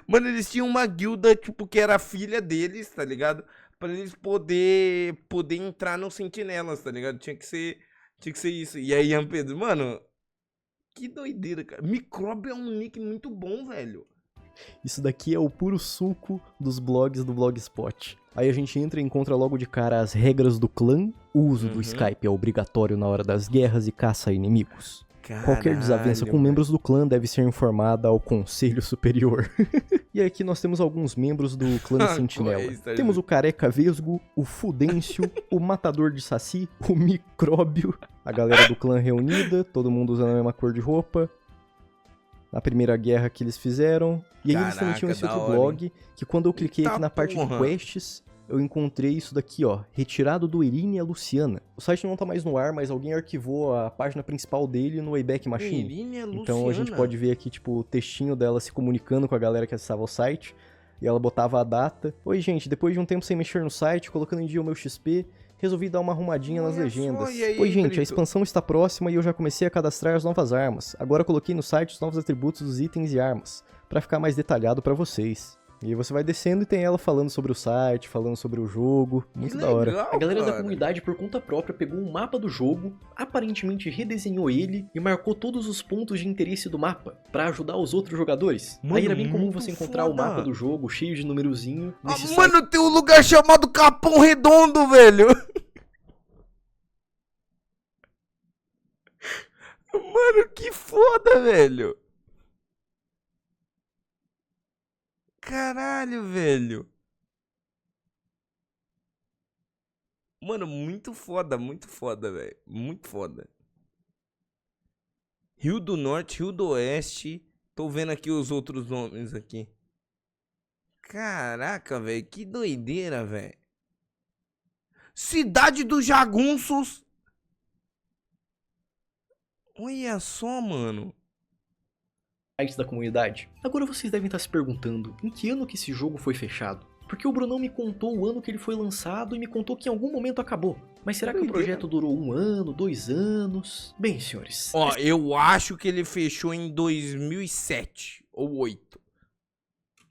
[SPEAKER 1] Mano, eles tinham uma guilda, tipo, que era filha deles, tá ligado? Pra eles poder entrar nos Sentinelas, tá ligado? Tinha que ser isso. E aí, Ian Pedro, mano, que doideira, cara. Micróbio é um nick muito bom, velho.
[SPEAKER 2] Isso daqui é o puro suco dos blogs do Blogspot. Aí a gente entra e encontra logo de cara as regras do clã. O uso do Skype é obrigatório na hora das guerras e caça a inimigos.
[SPEAKER 1] Caralho,
[SPEAKER 2] Qualquer desavença com membros do clã deve ser informada ao Conselho Superior. E aqui nós temos alguns membros do clã Sentinela. Temos o Careca Vesgo, o Fudêncio, o Matador de Saci, o Micróbio, a galera do clã reunida, todo mundo usando a mesma cor de roupa. Na primeira guerra que eles fizeram. E aí eles também tinham esse outro blog, que quando eu cliquei aqui na parte de quests, eu encontrei isso daqui, ó, retirado do Irinia Luciana. O site não tá mais no ar, mas alguém arquivou a página principal dele no Wayback Machine. Então a gente pode ver aqui, tipo, o textinho dela se comunicando com a galera que acessava o site. E ela botava a data. Oi, gente, depois de um tempo sem mexer no site, colocando em dia o meu XP, resolvi dar uma arrumadinha nas legendas. Oi, gente, a expansão está próxima e eu já comecei a cadastrar as novas armas. Agora coloquei no site os novos atributos dos itens e armas, pra ficar mais detalhado pra vocês. E aí você vai descendo e tem ela falando sobre o site, falando sobre o jogo. Muito da hora. A galera da comunidade, por conta própria, pegou um mapa do jogo, aparentemente redesenhou ele e marcou todos os pontos de interesse do mapa, pra ajudar os outros jogadores. Mano, aí era bem comum você encontrar o mapa do jogo cheio de numerozinho.
[SPEAKER 1] Mano, tem um lugar chamado Capão Redondo, velho. Mano, que foda, velho. Caralho, velho. Mano, muito foda, velho. Muito foda. Rio do Norte, Rio do Oeste. Tô vendo aqui os outros nomes aqui. Caraca, velho. Que doideira, velho. Cidade dos Jagunços. Olha só, mano.
[SPEAKER 2] Da comunidade. Agora vocês devem estar se perguntando em que ano que esse jogo foi fechado. Porque o Brunão me contou o ano que ele foi lançado e me contou que em algum momento acabou. Mas será que o projeto durou 1 ano, 2 anos? Bem, senhores...
[SPEAKER 1] Ó, eu acho que ele fechou em 2007 ou 2008.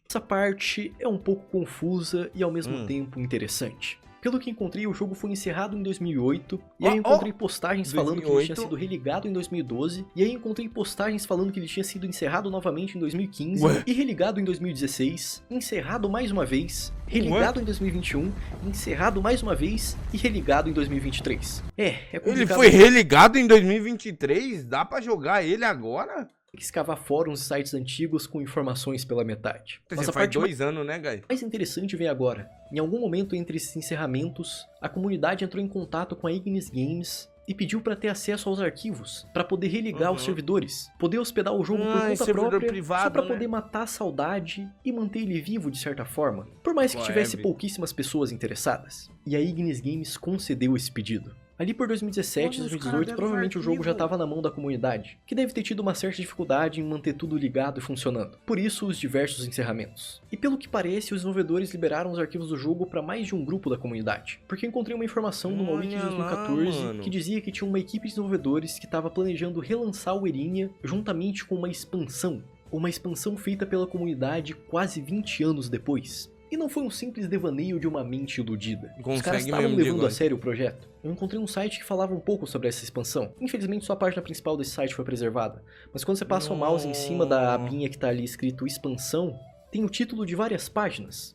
[SPEAKER 2] Essa parte é um pouco confusa e ao mesmo tempo interessante. Pelo que encontrei, o jogo foi encerrado em 2008, e aí encontrei postagens falando que ele tinha sido religado em 2012, e aí encontrei postagens falando que ele tinha sido encerrado novamente em 2015, e religado em 2016, encerrado mais uma vez, religado em 2021, encerrado mais uma vez e religado em 2023. É complicado.
[SPEAKER 1] Ele foi religado em 2023? Dá pra jogar ele agora?
[SPEAKER 2] Tem que escavar fóruns e sites antigos com informações pela metade.
[SPEAKER 1] Mas a parte 2 anos, né, guys?
[SPEAKER 2] Mais interessante vem agora. Em algum momento entre esses encerramentos, a comunidade entrou em contato com a Ignis Games e pediu para ter acesso aos arquivos, para poder religar os servidores, poder hospedar o jogo por conta própria, privado, só para poder matar a saudade e manter ele vivo de certa forma, por mais que tivesse pouquíssimas pessoas interessadas. E a Ignis Games concedeu esse pedido. Ali por 2017, 2018, provavelmente o jogo já estava na mão da comunidade, que deve ter tido uma certa dificuldade em manter tudo ligado e funcionando. Por isso, os diversos encerramentos. E pelo que parece, os desenvolvedores liberaram os arquivos do jogo para mais de um grupo da comunidade. Porque eu encontrei uma informação numa wiki de 2014 que dizia que tinha uma equipe de desenvolvedores que estava planejando relançar o Irinia juntamente com uma expansão. Uma expansão feita pela comunidade quase 20 anos depois. E não foi um simples devaneio de uma mente iludida. Os caras estavam levando a sério o projeto. Eu encontrei um site que falava um pouco sobre essa expansão. Infelizmente só a página principal desse site foi preservada. Mas quando você passa o mouse em cima da abinha que tá ali escrito expansão, tem o título de várias páginas.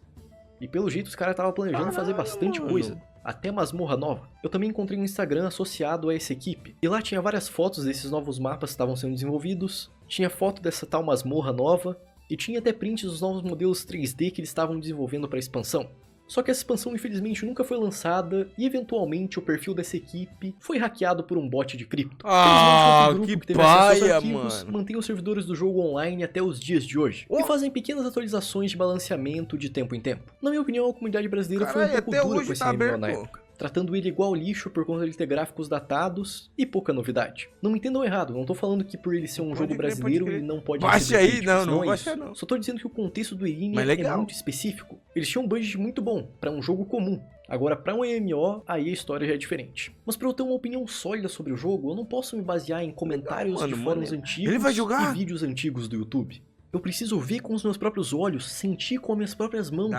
[SPEAKER 2] E pelo jeito os caras estavam planejando fazer bastante coisa. Até masmorra nova. Eu também encontrei um Instagram associado a essa equipe. E lá tinha várias fotos desses novos mapas que estavam sendo desenvolvidos. Tinha foto dessa tal masmorra nova. e tinha até prints dos novos modelos 3D que eles estavam desenvolvendo para a expansão. Só que essa expansão infelizmente nunca foi lançada e eventualmente o perfil dessa equipe foi hackeado por um bot de cripto.
[SPEAKER 1] Que paia, mano.
[SPEAKER 2] Mantém os servidores do jogo online até os dias de hoje e fazem pequenas atualizações de balanceamento de tempo em tempo. Na minha opinião, a comunidade brasileira foi um pouco dura com esse MMO na época, tratando ele igual lixo por conta de ter gráficos datados e pouca novidade. Não me entendam errado, não tô falando que por ele ser um jogo brasileiro ele não pode
[SPEAKER 1] baixa aí,
[SPEAKER 2] críticos,
[SPEAKER 1] não
[SPEAKER 2] é
[SPEAKER 1] baixa
[SPEAKER 2] isso.
[SPEAKER 1] não.
[SPEAKER 2] Só tô dizendo que o contexto do Irina é muito específico. Eles tinham um budget muito bom pra um jogo comum. Agora, pra um MMO, aí a história já é diferente. Mas pra eu ter uma opinião sólida sobre o jogo, eu não posso me basear em comentários de fóruns antigos e vídeos antigos do YouTube. Eu preciso ver com os meus próprios olhos, sentir com as minhas próprias mãos,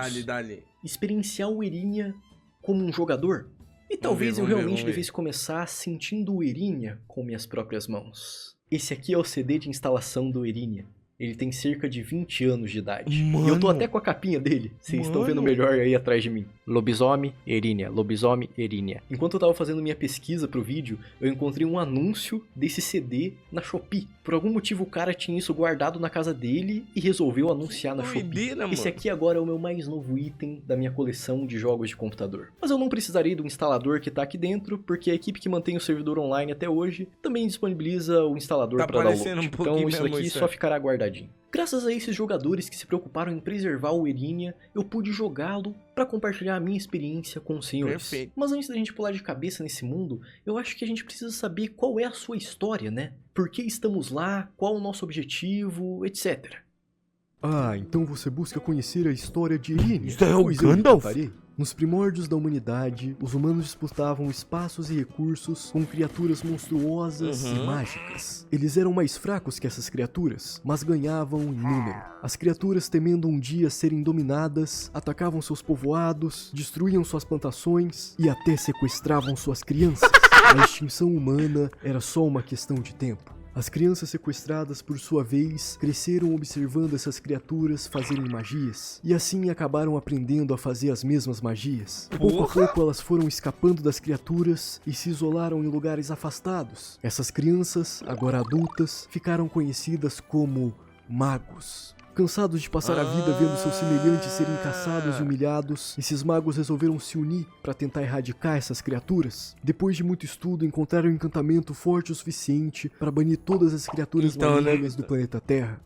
[SPEAKER 2] experienciar o Irina como um jogador. E talvez eu realmente devesse começar sentindo o Irina com minhas próprias mãos. Esse aqui é o CD de instalação do Irina. Ele tem cerca de 20 anos de idade.
[SPEAKER 1] Mano.
[SPEAKER 2] E eu tô até com a capinha dele. Vocês estão vendo melhor aí atrás de mim. Lobisomem, Irina. Lobisomem, Irina. Enquanto eu tava fazendo minha pesquisa pro vídeo, eu encontrei um anúncio desse CD na Shopee. Por algum motivo o cara tinha isso guardado na casa dele e resolveu anunciar na Shopee. Esse aqui agora é o meu mais novo item da minha coleção de jogos de computador. Mas eu não precisarei do instalador que tá aqui dentro, porque a equipe que mantém o servidor online até hoje também disponibiliza o instalador para download. Então isso aqui só ficará guardadinho. Graças a esses jogadores que se preocuparam em preservar o Irina, eu pude jogá-lo para compartilhar a minha experiência com os senhores.
[SPEAKER 1] Perfeito.
[SPEAKER 2] Mas antes da gente pular de cabeça nesse mundo, eu acho que a gente precisa saber qual é a sua história, né? Por que estamos lá, qual o nosso objetivo, etc.
[SPEAKER 4] Ah, então você busca conhecer a história de Irina.
[SPEAKER 1] Isso é o Gandalf?
[SPEAKER 4] Nos primórdios da humanidade, os humanos disputavam espaços e recursos com criaturas monstruosas e mágicas. Eles eram mais fracos que essas criaturas, mas ganhavam em número. As criaturas, temendo um dia serem dominadas, atacavam seus povoados, destruíam suas plantações e até sequestravam suas crianças. A extinção humana era só uma questão de tempo. As crianças sequestradas, por sua vez, cresceram observando essas criaturas fazerem magias, e assim acabaram aprendendo a fazer as mesmas magias. Pouco a pouco elas foram escapando das criaturas e se isolaram em lugares afastados. Essas crianças, agora adultas, ficaram conhecidas como magos. Cansados de passar a vida vendo seus semelhantes serem caçados e humilhados, esses magos resolveram se unir para tentar erradicar essas criaturas. Depois de muito estudo, encontraram um encantamento forte o suficiente para banir todas as criaturas malignas do planeta Terra.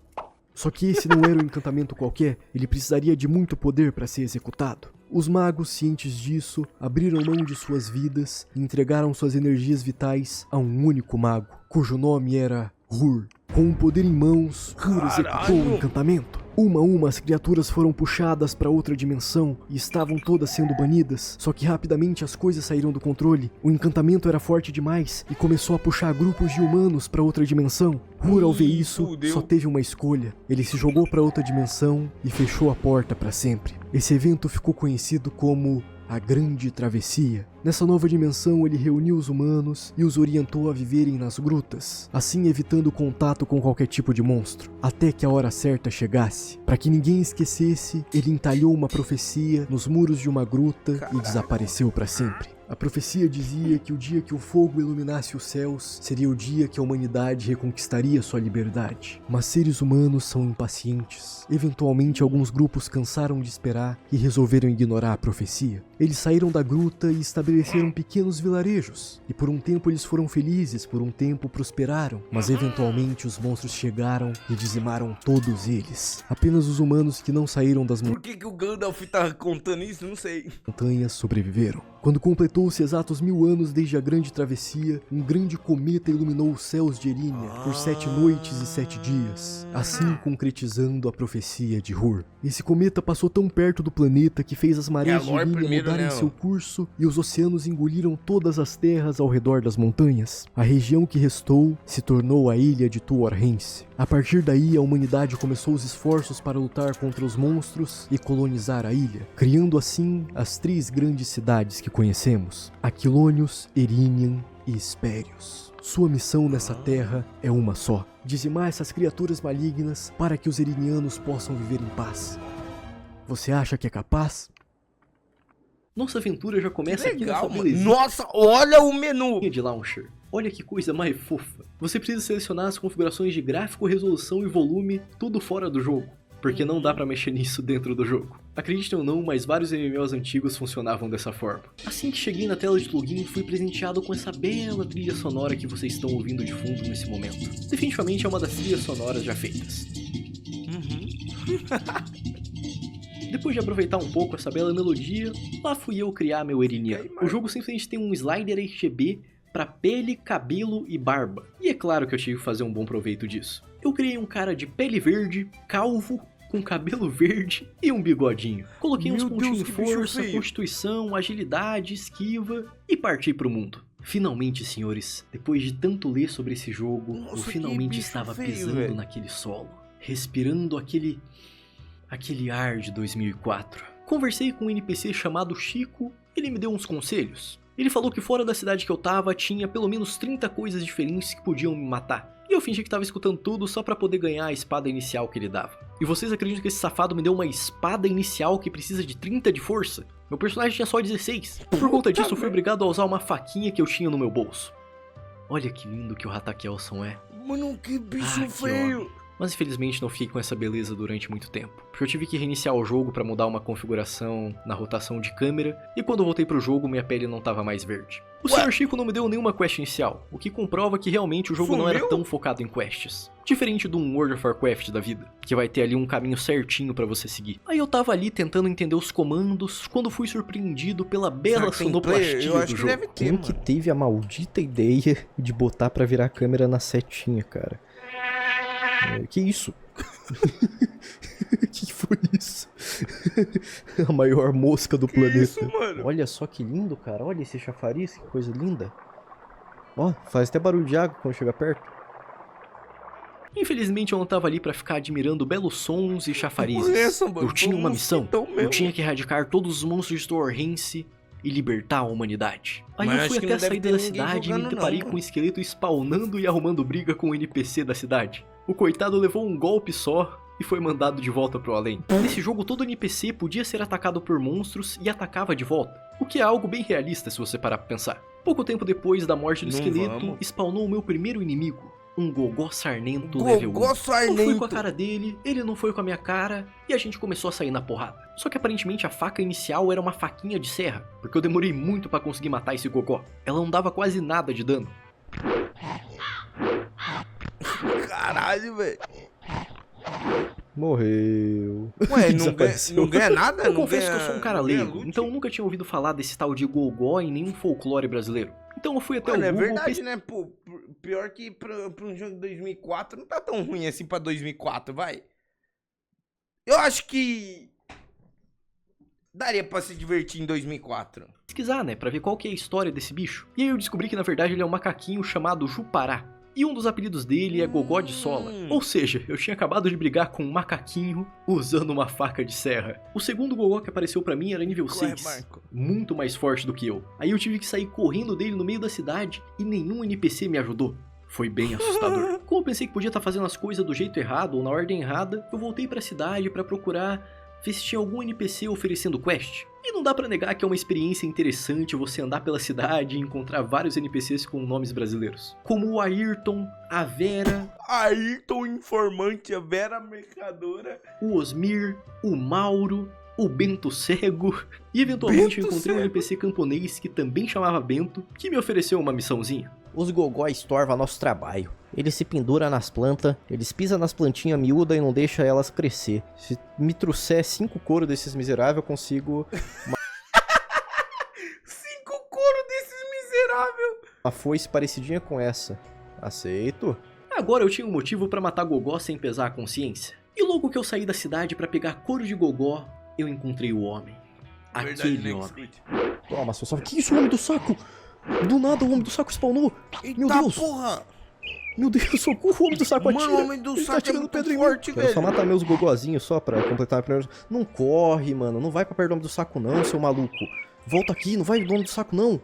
[SPEAKER 4] Só que esse não era um encantamento qualquer, ele precisaria de muito poder para ser executado. Os magos, cientes disso, abriram mão de suas vidas e entregaram suas energias vitais a um único mago, cujo nome era Hur. Com o poder em mãos, Hur executou o encantamento. Uma a uma as criaturas foram puxadas para outra dimensão e estavam todas sendo banidas, só que rapidamente as coisas saíram do controle. O encantamento era forte demais e começou a puxar grupos de humanos para outra dimensão. Hur, ao ver isso, só teve uma escolha. Ele se jogou para outra dimensão e fechou a porta para sempre. Esse evento ficou conhecido como a Grande Travessia. Nessa nova dimensão, ele reuniu os humanos e os orientou a viverem nas grutas, assim evitando contato com qualquer tipo de monstro, até que a hora certa chegasse. Para que ninguém esquecesse, ele entalhou uma profecia nos muros de uma gruta e desapareceu para sempre. A profecia dizia que o dia que o fogo iluminasse os céus seria o dia que a humanidade reconquistaria sua liberdade. Mas seres humanos são impacientes. Eventualmente, alguns grupos cansaram de esperar e resolveram ignorar a profecia. Eles saíram da gruta e estabeleceram pequenos vilarejos. E por um tempo eles foram felizes, por um tempo prosperaram. Mas eventualmente os monstros chegaram e dizimaram todos eles. Apenas os humanos que não saíram das
[SPEAKER 1] Por que o Gandalf tá contando isso? Não sei.
[SPEAKER 4] montanhas sobreviveram. Quando completou-se exatos 1000 anos desde a Grande Travessia, um grande cometa iluminou os céus de Irina por 7 noites e 7 dias, assim concretizando a profecia de Hur. Esse cometa passou tão perto do planeta que fez as marés de Irina mudarem seu curso e os oceanos engoliram todas as terras ao redor das montanhas. A região que restou se tornou a ilha de Tuorhense. A partir daí, a humanidade começou os esforços para lutar contra os monstros e colonizar a ilha, criando assim as 3 grandes cidades que conhecemos: Aquilônios, Irinian e Hespérios. Sua missão nessa terra é uma só: dizimar essas criaturas malignas para que os irinianos possam viver em paz. Você acha que é capaz?
[SPEAKER 2] Nossa aventura já começa aqui nessa belezinha.
[SPEAKER 1] Nossa, olha o menu
[SPEAKER 2] de launcher. Olha que coisa mais fofa. Você precisa selecionar as configurações de gráfico, resolução e volume, tudo fora do jogo. porque não dá pra mexer nisso dentro do jogo. Acreditem ou não, mas vários MMOs antigos funcionavam dessa forma. Assim que cheguei na tela de login, fui presenteado com essa bela trilha sonora que vocês estão ouvindo de fundo nesse momento. Definitivamente é uma das trilhas sonoras já feitas. Depois de aproveitar um pouco essa bela melodia, lá fui eu criar meu Eriniano. O jogo simplesmente tem um slider RGB pra pele, cabelo e barba. E é claro que eu tive que fazer um bom proveito disso. Eu criei um cara de pele verde, calvo, com cabelo verde e um bigodinho. Coloquei uns pontinhos em força, constituição, agilidade, esquiva e parti pro mundo. Finalmente, senhores, depois de tanto ler sobre esse jogo, eu finalmente estava pisando naquele solo, respirando aquele ar de 2004. Conversei com um NPC chamado Chico, ele me deu uns conselhos. Ele falou que fora da cidade que eu tava, tinha pelo menos 30 coisas diferentes que podiam me matar. E eu fingi que tava escutando tudo só pra poder ganhar a espada inicial que ele dava. E vocês acreditam que esse safado me deu uma espada inicial que precisa de 30 de força? Meu personagem tinha só 16. Por conta disso, eu fui obrigado a usar uma faquinha que eu tinha no meu bolso. Olha que lindo que o Ratakelson é.
[SPEAKER 1] Mano, que bicho feio.
[SPEAKER 2] Mas infelizmente não fiquei com essa beleza durante muito tempo, porque eu tive que reiniciar o jogo para mudar uma configuração na rotação de câmera, e quando eu voltei pro jogo minha pele não tava mais verde. O Sr. Chico não me deu nenhuma quest inicial, o que comprova que realmente o jogo não era tão focado em quests. Diferente de um World of Warcraft da vida, que vai ter ali um caminho certinho pra você seguir. Aí eu tava ali tentando entender os comandos, quando fui surpreendido pela bela sonoplastia do jogo.
[SPEAKER 4] Quem que teve a maldita ideia de botar pra virar a câmera na setinha, cara? Que isso? Que foi isso? A maior mosca do planeta.
[SPEAKER 1] Isso, mano?
[SPEAKER 4] Olha só que lindo, cara. Olha esse chafariz, que coisa linda. Ó, faz até barulho de água quando chega perto.
[SPEAKER 2] Infelizmente eu não tava ali pra ficar admirando belos sons e chafarizes. Eu tinha uma missão. Eu tinha que erradicar todos os monstros de Stormhenge e libertar a humanidade. Aí eu fui até a saída da cidade e me deparei com um esqueleto spawnando e arrumando briga com o NPC da cidade. O coitado levou um golpe só e foi mandado de volta pro além. Nesse jogo todo NPC podia ser atacado por monstros e atacava de volta, o que é algo bem realista se você parar pra pensar. Pouco tempo depois da morte do esqueleto, spawnou o meu primeiro inimigo, um Gogó Sarnento level 1. Eu fui com a cara dele, ele não foi com a minha cara, e a gente começou a sair na porrada. Só que aparentemente a faca inicial era uma faquinha de serra, porque eu demorei muito pra conseguir matar esse Gogó. Ela não dava quase nada de dano.
[SPEAKER 1] Caralho, velho.
[SPEAKER 4] Morreu.
[SPEAKER 1] Ué, não ganha nada?
[SPEAKER 2] Eu confesso que eu sou um cara leigo, então eu nunca tinha ouvido falar desse tal de Gogó em nenhum folclore brasileiro. Então eu fui até o Google...
[SPEAKER 1] É verdade, né? Pô, pior que pra um jogo de 2004 não tá tão ruim assim pra 2004, vai. Eu acho que daria pra se divertir em 2004.
[SPEAKER 2] Pesquisar, né? Pra ver qual que é a história desse bicho. E aí eu descobri que na verdade ele é um macaquinho chamado Jupará. E um dos apelidos dele é Gogó de Sola. Ou seja, eu tinha acabado de brigar com um macaquinho usando uma faca de serra. O segundo Gogó que apareceu pra mim era nível 6. Muito mais forte do que eu. Aí eu tive que sair correndo dele no meio da cidade e nenhum NPC me ajudou. Foi bem assustador. Como eu pensei que podia estar fazendo as coisas do jeito errado ou na ordem errada, eu voltei pra cidade pra procurar ver se tinha algum NPC oferecendo quest. E não dá pra negar que é uma experiência interessante você andar pela cidade e encontrar vários NPCs com nomes brasileiros. Como o Ayrton, a Vera...
[SPEAKER 1] Ayrton Informante, a Vera Mercadora...
[SPEAKER 2] O Osmir, o Mauro, o Bento Cego... E eventualmente eu encontrei um NPC camponês que também chamava Bento, que me ofereceu uma missãozinha.
[SPEAKER 5] Os gogó estorvam nosso trabalho. Eles se penduram nas plantas, eles pisam nas plantinhas miúdas e não deixam elas crescer.
[SPEAKER 4] Se me trouxer 5 couro desses miseráveis, eu consigo...
[SPEAKER 1] 5 couro desses miseráveis!
[SPEAKER 4] Uma foice parecidinha com essa. Aceito.
[SPEAKER 2] Agora eu tinha um motivo pra matar Gogó sem pesar a consciência. E logo que eu saí da cidade pra pegar couro de Gogó, eu encontrei o homem. Aquele homem.
[SPEAKER 4] Toma, seu saco. Que isso, o homem do saco? Do nada o homem do saco spawnou.
[SPEAKER 1] Eita,
[SPEAKER 4] meu Deus.
[SPEAKER 1] Porra!
[SPEAKER 4] Meu Deus, socorro, o homem do saco atira.
[SPEAKER 1] Mano, o homem do
[SPEAKER 4] Ele
[SPEAKER 1] saco
[SPEAKER 4] tá
[SPEAKER 1] é muito
[SPEAKER 4] pedra
[SPEAKER 1] forte, velho.
[SPEAKER 4] Quero só matar meus gogozinhos só pra completar a primeira... Não corre, mano. Não vai pra perto do homem do saco não, seu maluco. Volta aqui, não vai do homem do saco não.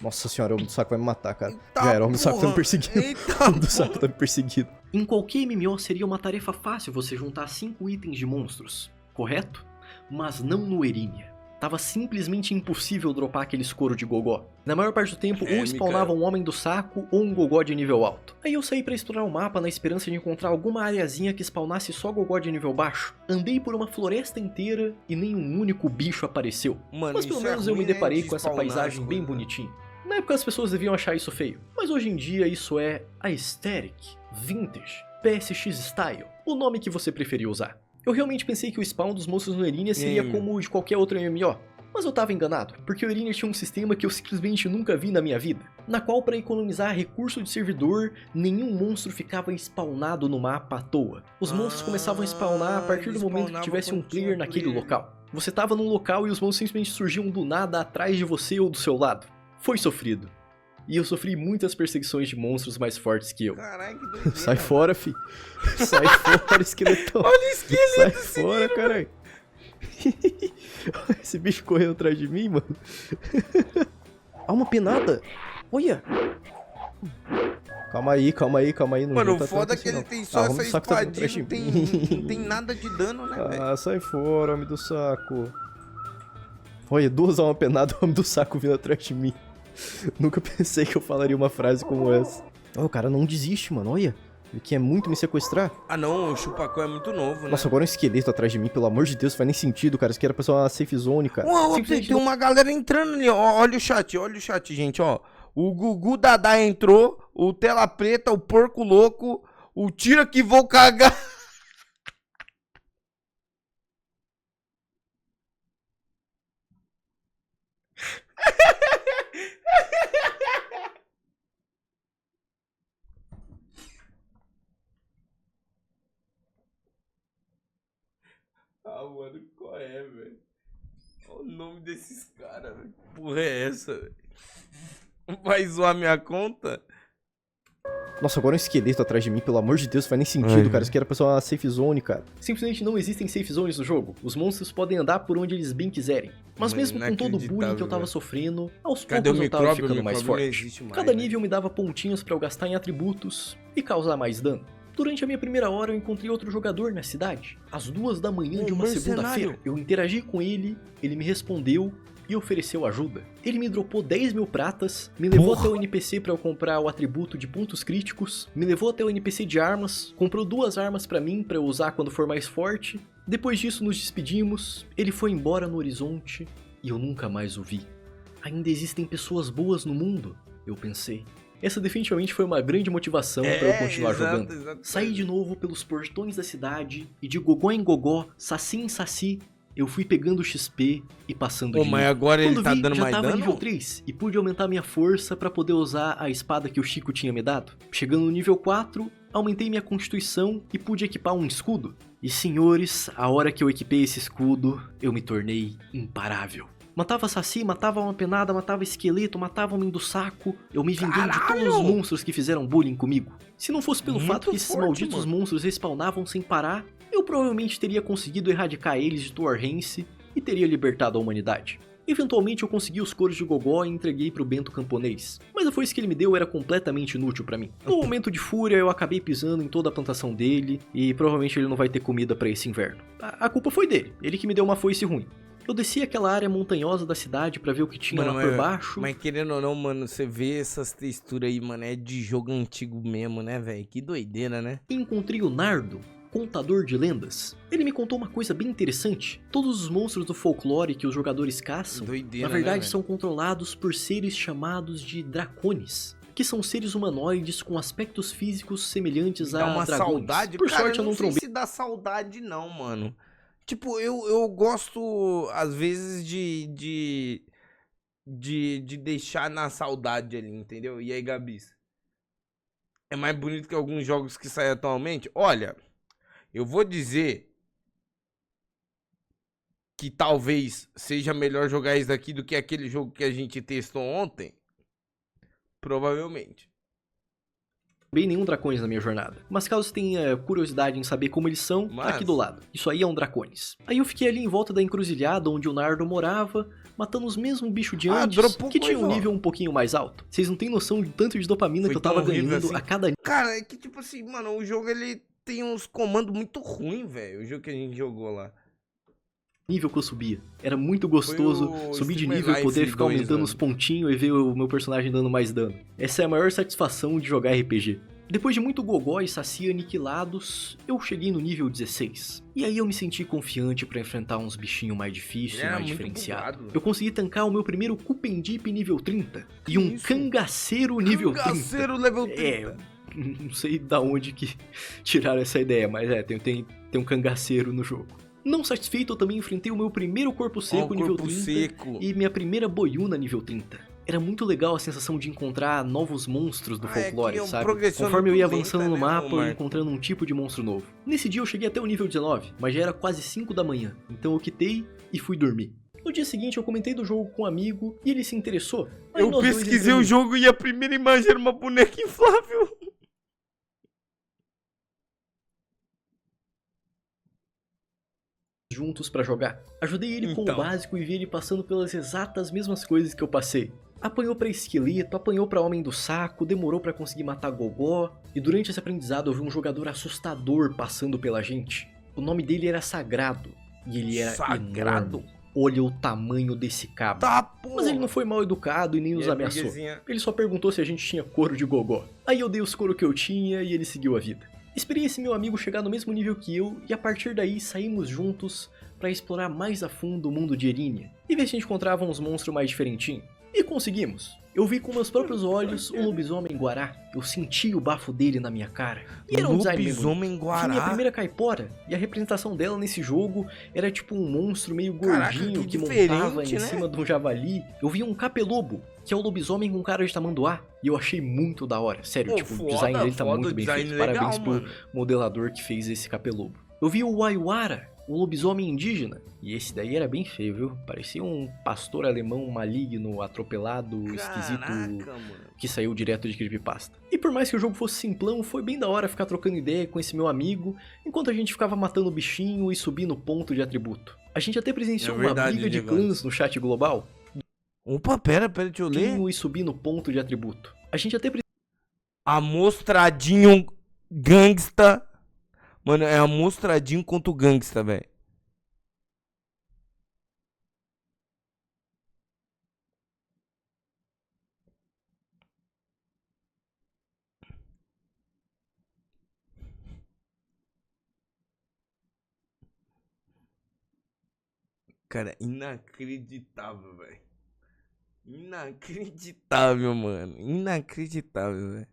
[SPEAKER 4] Nossa senhora, o homem do saco vai me matar, cara.
[SPEAKER 1] Eita,
[SPEAKER 4] já era, o homem do saco tá me
[SPEAKER 1] porra.
[SPEAKER 4] perseguindo.
[SPEAKER 1] Eita,
[SPEAKER 4] O homem do saco tá me perseguindo.
[SPEAKER 2] Em qualquer MMO seria uma tarefa fácil você juntar 5 itens de monstros, correto? Mas não no Erinia. Tava simplesmente impossível dropar aqueles couro de gogó. Na maior parte do tempo, ou spawnava um homem do saco ou um gogó de nível alto. Aí eu saí pra explorar o mapa na esperança de encontrar alguma areazinha que spawnasse só gogó de nível baixo. Andei por uma floresta inteira e nenhum único bicho apareceu.
[SPEAKER 1] Mano,
[SPEAKER 2] mas pelo menos eu me deparei com essa paisagem bem bonitinha. Na época as pessoas deviam achar isso feio, mas hoje em dia isso é Aesthetic, Vintage, PSX Style, o nome que você preferia usar. Eu realmente pensei que o spawn dos monstros no Erinia seria como o de qualquer outro MMO, mas eu tava enganado, porque o Erinia tinha um sistema que eu simplesmente nunca vi na minha vida, na qual para economizar recurso de servidor, nenhum monstro ficava spawnado no mapa à toa. Os monstros começavam a spawnar a partir do momento que tivesse um player naquele local. Você tava num local e os monstros simplesmente surgiam do nada atrás de você ou do seu lado. Foi sofrido. E eu sofri muitas perseguições de monstros mais fortes que eu.
[SPEAKER 1] Caralho, que doideira.
[SPEAKER 5] Sai fora, fi. Sai fora, esqueletão.
[SPEAKER 1] Olha o esqueleto.
[SPEAKER 5] Sai fora, caralho. Esse bicho correndo atrás de mim, mano. Ah, uma penada. Olha. Calma aí. Não
[SPEAKER 1] mano,
[SPEAKER 5] tá
[SPEAKER 1] o foda é que
[SPEAKER 5] assim,
[SPEAKER 1] ele tem só essa espadinha,
[SPEAKER 5] tá
[SPEAKER 1] não tem nada de dano, né, velho?
[SPEAKER 5] Ah, sai fora, homem do saco. Olha, 2 almas penadas, homem do saco vindo atrás de mim. Nunca pensei que eu falaria uma frase como essa. Oh, o cara não desiste, mano, olha. Ele quer muito me sequestrar.
[SPEAKER 1] Ah não, o Chupacó é muito novo, né?
[SPEAKER 5] Nossa, agora um esqueleto atrás de mim, pelo amor de Deus, faz nem sentido, cara. Isso aqui era pra ser uma safe zone, cara.
[SPEAKER 1] Tem uma galera entrando ali, ó. Olha o chat, gente, ó. O Gugu Dadá entrou, o Tela Preta, o Porco Louco, o Tira que vou cagar. Ah, mano, qual é, velho? Olha o nome desses caras, velho. Que porra é essa, velho? Vai zoar minha conta?
[SPEAKER 5] Nossa, agora um esqueleto atrás de mim, pelo amor de Deus, faz nem sentido, cara. Isso aqui era pra ser uma safe zone, cara.
[SPEAKER 2] Simplesmente não existem safe zones no jogo. Os monstros podem andar por onde eles bem quiserem. Mas
[SPEAKER 1] Mano,
[SPEAKER 2] mesmo com todo o bullying que eu tava sofrendo, aos
[SPEAKER 1] Cadê
[SPEAKER 2] poucos
[SPEAKER 1] o
[SPEAKER 2] eu tava
[SPEAKER 1] micróbio?
[SPEAKER 2] ficando mais forte. Cada nível me dava pontinhos pra eu gastar em atributos e causar mais dano. Durante a minha primeira hora eu encontrei outro jogador na cidade. Às 2 da manhã de uma segunda-feira, eu interagi com ele, ele me respondeu e ofereceu ajuda. Ele me dropou 10 mil pratas, me levou até o NPC pra eu comprar o atributo de pontos críticos, me levou até o NPC de armas, comprou 2 armas pra mim pra eu usar quando for mais forte. Depois disso nos despedimos, ele foi embora no horizonte e eu nunca mais o vi. Ainda existem pessoas boas no mundo, eu pensei. Essa definitivamente foi uma grande motivação pra eu continuar jogando.
[SPEAKER 1] Exato.
[SPEAKER 2] Saí de novo pelos portões da cidade e de gogó em gogó, saci em saci, eu fui pegando XP e passando de
[SPEAKER 1] mas
[SPEAKER 2] nível.
[SPEAKER 1] agora ele
[SPEAKER 2] Quando
[SPEAKER 1] tá
[SPEAKER 2] vi,
[SPEAKER 1] dando
[SPEAKER 2] já
[SPEAKER 1] mais
[SPEAKER 2] tava
[SPEAKER 1] dano?
[SPEAKER 2] nível 3 e pude aumentar minha força pra poder usar a espada que o Chico tinha me dado. Chegando no nível 4, aumentei minha constituição e pude equipar um escudo. E senhores, a hora que eu equipei esse escudo, eu me tornei imparável. Matava saci, matava uma penada, matava esqueleto, matava homem do saco. Eu me vinguei de todos os monstros que fizeram bullying comigo. Se não fosse pelo fato que esses malditos monstros respawnavam sem parar, eu provavelmente teria conseguido erradicar eles de Torrense e teria libertado a humanidade. Eventualmente eu consegui os couros de gogó e entreguei pro Bento Camponês, mas a foice que ele me deu era completamente inútil pra mim. No momento de fúria eu acabei pisando em toda a plantação dele e provavelmente ele não vai ter comida pra esse inverno. A culpa foi dele, ele que me deu uma foice ruim. Eu desci aquela área montanhosa da cidade pra ver o que tinha lá por baixo.
[SPEAKER 1] Mas querendo ou não, mano, você vê essas texturas aí, mano, é de jogo antigo mesmo, né, velho? Que doideira, né?
[SPEAKER 2] E encontrei o Nardo, contador de lendas. Ele me contou uma coisa bem interessante. Todos os monstros do folclore que os jogadores caçam,
[SPEAKER 1] Doideira,
[SPEAKER 2] na verdade
[SPEAKER 1] né,
[SPEAKER 2] são controlados por seres chamados de dracones. Que são seres humanoides com aspectos físicos semelhantes
[SPEAKER 1] Dá
[SPEAKER 2] a
[SPEAKER 1] uma
[SPEAKER 2] dragões.
[SPEAKER 1] saudade?
[SPEAKER 2] Por
[SPEAKER 1] Cara,
[SPEAKER 2] sorte eu não
[SPEAKER 1] sei
[SPEAKER 2] trombei.
[SPEAKER 1] se dá saudade não, mano. Tipo, eu gosto, às vezes, de deixar na saudade ali, entendeu? E aí, Gabis? É mais bonito que alguns jogos que saem atualmente? Olha, eu vou dizer que talvez seja melhor jogar isso daqui do que aquele jogo que a gente testou ontem. Provavelmente.
[SPEAKER 2] Bem nenhum dracones na minha jornada. Mas caso você tenha curiosidade em saber como eles são, tá aqui do lado. Isso aí é um dracones. Aí eu fiquei ali em volta da encruzilhada onde o Nardo morava, matando os mesmos bichos de antes, que tinha um nível um pouquinho mais alto. Vocês não têm noção do tanto de dopamina que eu tava ganhando
[SPEAKER 1] assim.
[SPEAKER 2] a cada...
[SPEAKER 1] Cara, é que tipo assim, mano, o jogo ele tem uns comandos muito ruins, velho. O jogo que a gente jogou lá.
[SPEAKER 2] nível que eu subia. Era muito gostoso
[SPEAKER 1] Foi o
[SPEAKER 2] subir de
[SPEAKER 1] Streamer
[SPEAKER 2] nível e poder
[SPEAKER 1] Life
[SPEAKER 2] ficar
[SPEAKER 1] 2,
[SPEAKER 2] aumentando
[SPEAKER 1] né?
[SPEAKER 2] os pontinhos e ver o meu personagem dando mais dano. Essa é a maior satisfação de jogar RPG. Depois de muito gogó e saci aniquilados, eu cheguei no nível 16. E aí eu me senti confiante pra enfrentar uns bichinhos mais difíceis e
[SPEAKER 1] Era
[SPEAKER 2] mais
[SPEAKER 1] muito
[SPEAKER 2] diferenciados.
[SPEAKER 1] bugado.
[SPEAKER 2] Eu consegui tancar o meu primeiro Cupendip nível 30 e um
[SPEAKER 1] isso?
[SPEAKER 2] cangaceiro nível 30.
[SPEAKER 1] Cangaceiro level 30.
[SPEAKER 2] É, não sei da onde que tiraram essa ideia, mas tem um cangaceiro no jogo. Não satisfeito, eu também enfrentei o meu primeiro corpo seco
[SPEAKER 1] Ó, o
[SPEAKER 2] nível
[SPEAKER 1] corpo
[SPEAKER 2] 30
[SPEAKER 1] seco.
[SPEAKER 2] e minha primeira boiuna nível 30. Era muito legal a sensação de encontrar novos monstros do folclore,
[SPEAKER 1] que é um
[SPEAKER 2] sabe?
[SPEAKER 1] progressão
[SPEAKER 2] Conforme eu
[SPEAKER 1] muito
[SPEAKER 2] ia
[SPEAKER 1] lenta,
[SPEAKER 2] avançando no
[SPEAKER 1] né,
[SPEAKER 2] mapa,
[SPEAKER 1] ô
[SPEAKER 2] eu ia
[SPEAKER 1] Marco?
[SPEAKER 2] encontrando um tipo de monstro novo. Nesse dia eu cheguei até o nível 19, mas já era quase 5 da manhã, então eu quitei e fui dormir. No dia seguinte eu comentei do jogo com um amigo e ele se interessou. Aí
[SPEAKER 1] Eu
[SPEAKER 2] nós dois
[SPEAKER 1] pesquisei o
[SPEAKER 2] entramos
[SPEAKER 1] jogo e a primeira imagem era uma boneca inflável.
[SPEAKER 2] juntos pra jogar. Ajudei ele com o
[SPEAKER 1] Então.
[SPEAKER 2] básico e vi ele passando pelas exatas mesmas coisas que eu passei. Apanhou pra esqueleto, apanhou pra homem do saco, demorou pra conseguir matar Gogó, e durante esse aprendizado eu vi um jogador assustador passando pela gente. O nome dele era Sagrado, e ele era
[SPEAKER 1] Sagrado?
[SPEAKER 2] enorme. Olha o tamanho desse cabo.
[SPEAKER 1] Tá, pô.
[SPEAKER 2] Mas ele não foi mal educado e nem nos ameaçou. Ele só perguntou se a gente tinha couro de gogó. Aí eu dei os couro que eu tinha e ele seguiu a vida. Esperei esse meu amigo chegar no mesmo nível que eu e a partir daí saímos juntos pra explorar mais a fundo o mundo de Erínia e ver se a gente encontrava uns monstros mais diferentinhos. E conseguimos. Eu vi com meus próprios olhos o lobisomem Guará. Eu senti o bafo dele na minha cara. E era um design bem bonito.
[SPEAKER 1] Lobisomem
[SPEAKER 2] Foi minha
[SPEAKER 1] Guará.
[SPEAKER 2] primeira caipora, e a representação dela nesse jogo era tipo um monstro meio
[SPEAKER 1] Caraca,
[SPEAKER 2] gordinho
[SPEAKER 1] que
[SPEAKER 2] que montava
[SPEAKER 1] diferente,
[SPEAKER 2] em
[SPEAKER 1] né?
[SPEAKER 2] cima de um javali. Eu vi um capelobo, que é o lobisomem com cara de tamanduá, e eu achei muito da hora. Sério,
[SPEAKER 1] Pô,
[SPEAKER 2] tipo, o
[SPEAKER 1] foda,
[SPEAKER 2] design dele tá
[SPEAKER 1] foda,
[SPEAKER 2] muito bem
[SPEAKER 1] design
[SPEAKER 2] feito.
[SPEAKER 1] legal,
[SPEAKER 2] Parabéns pro
[SPEAKER 1] mano.
[SPEAKER 2] modelador que fez esse capelobo. Eu vi o Waiwara, o lobisomem indígena, e esse daí era bem feio, viu? Parecia um pastor alemão maligno, atropelado, esquisito,
[SPEAKER 1] Caraca, mano.
[SPEAKER 2] que saiu direto de creepypasta. E por mais que o jogo fosse simplão, foi bem da hora ficar trocando ideia com esse meu amigo, enquanto a gente ficava matando o bichinho e subindo ponto de atributo. A gente até presenciou
[SPEAKER 1] É verdade,
[SPEAKER 2] uma briga de
[SPEAKER 1] Diego.
[SPEAKER 2] clãs no chat global,
[SPEAKER 1] Opa, pera, deixa eu ler.
[SPEAKER 2] e subindo ponto de atributo. A gente até
[SPEAKER 1] Amostradinho gangsta. Mano, é amostradinho contra o gangsta, velho. Cara, inacreditável, velho. Inacreditável, mano. Inacreditável, velho.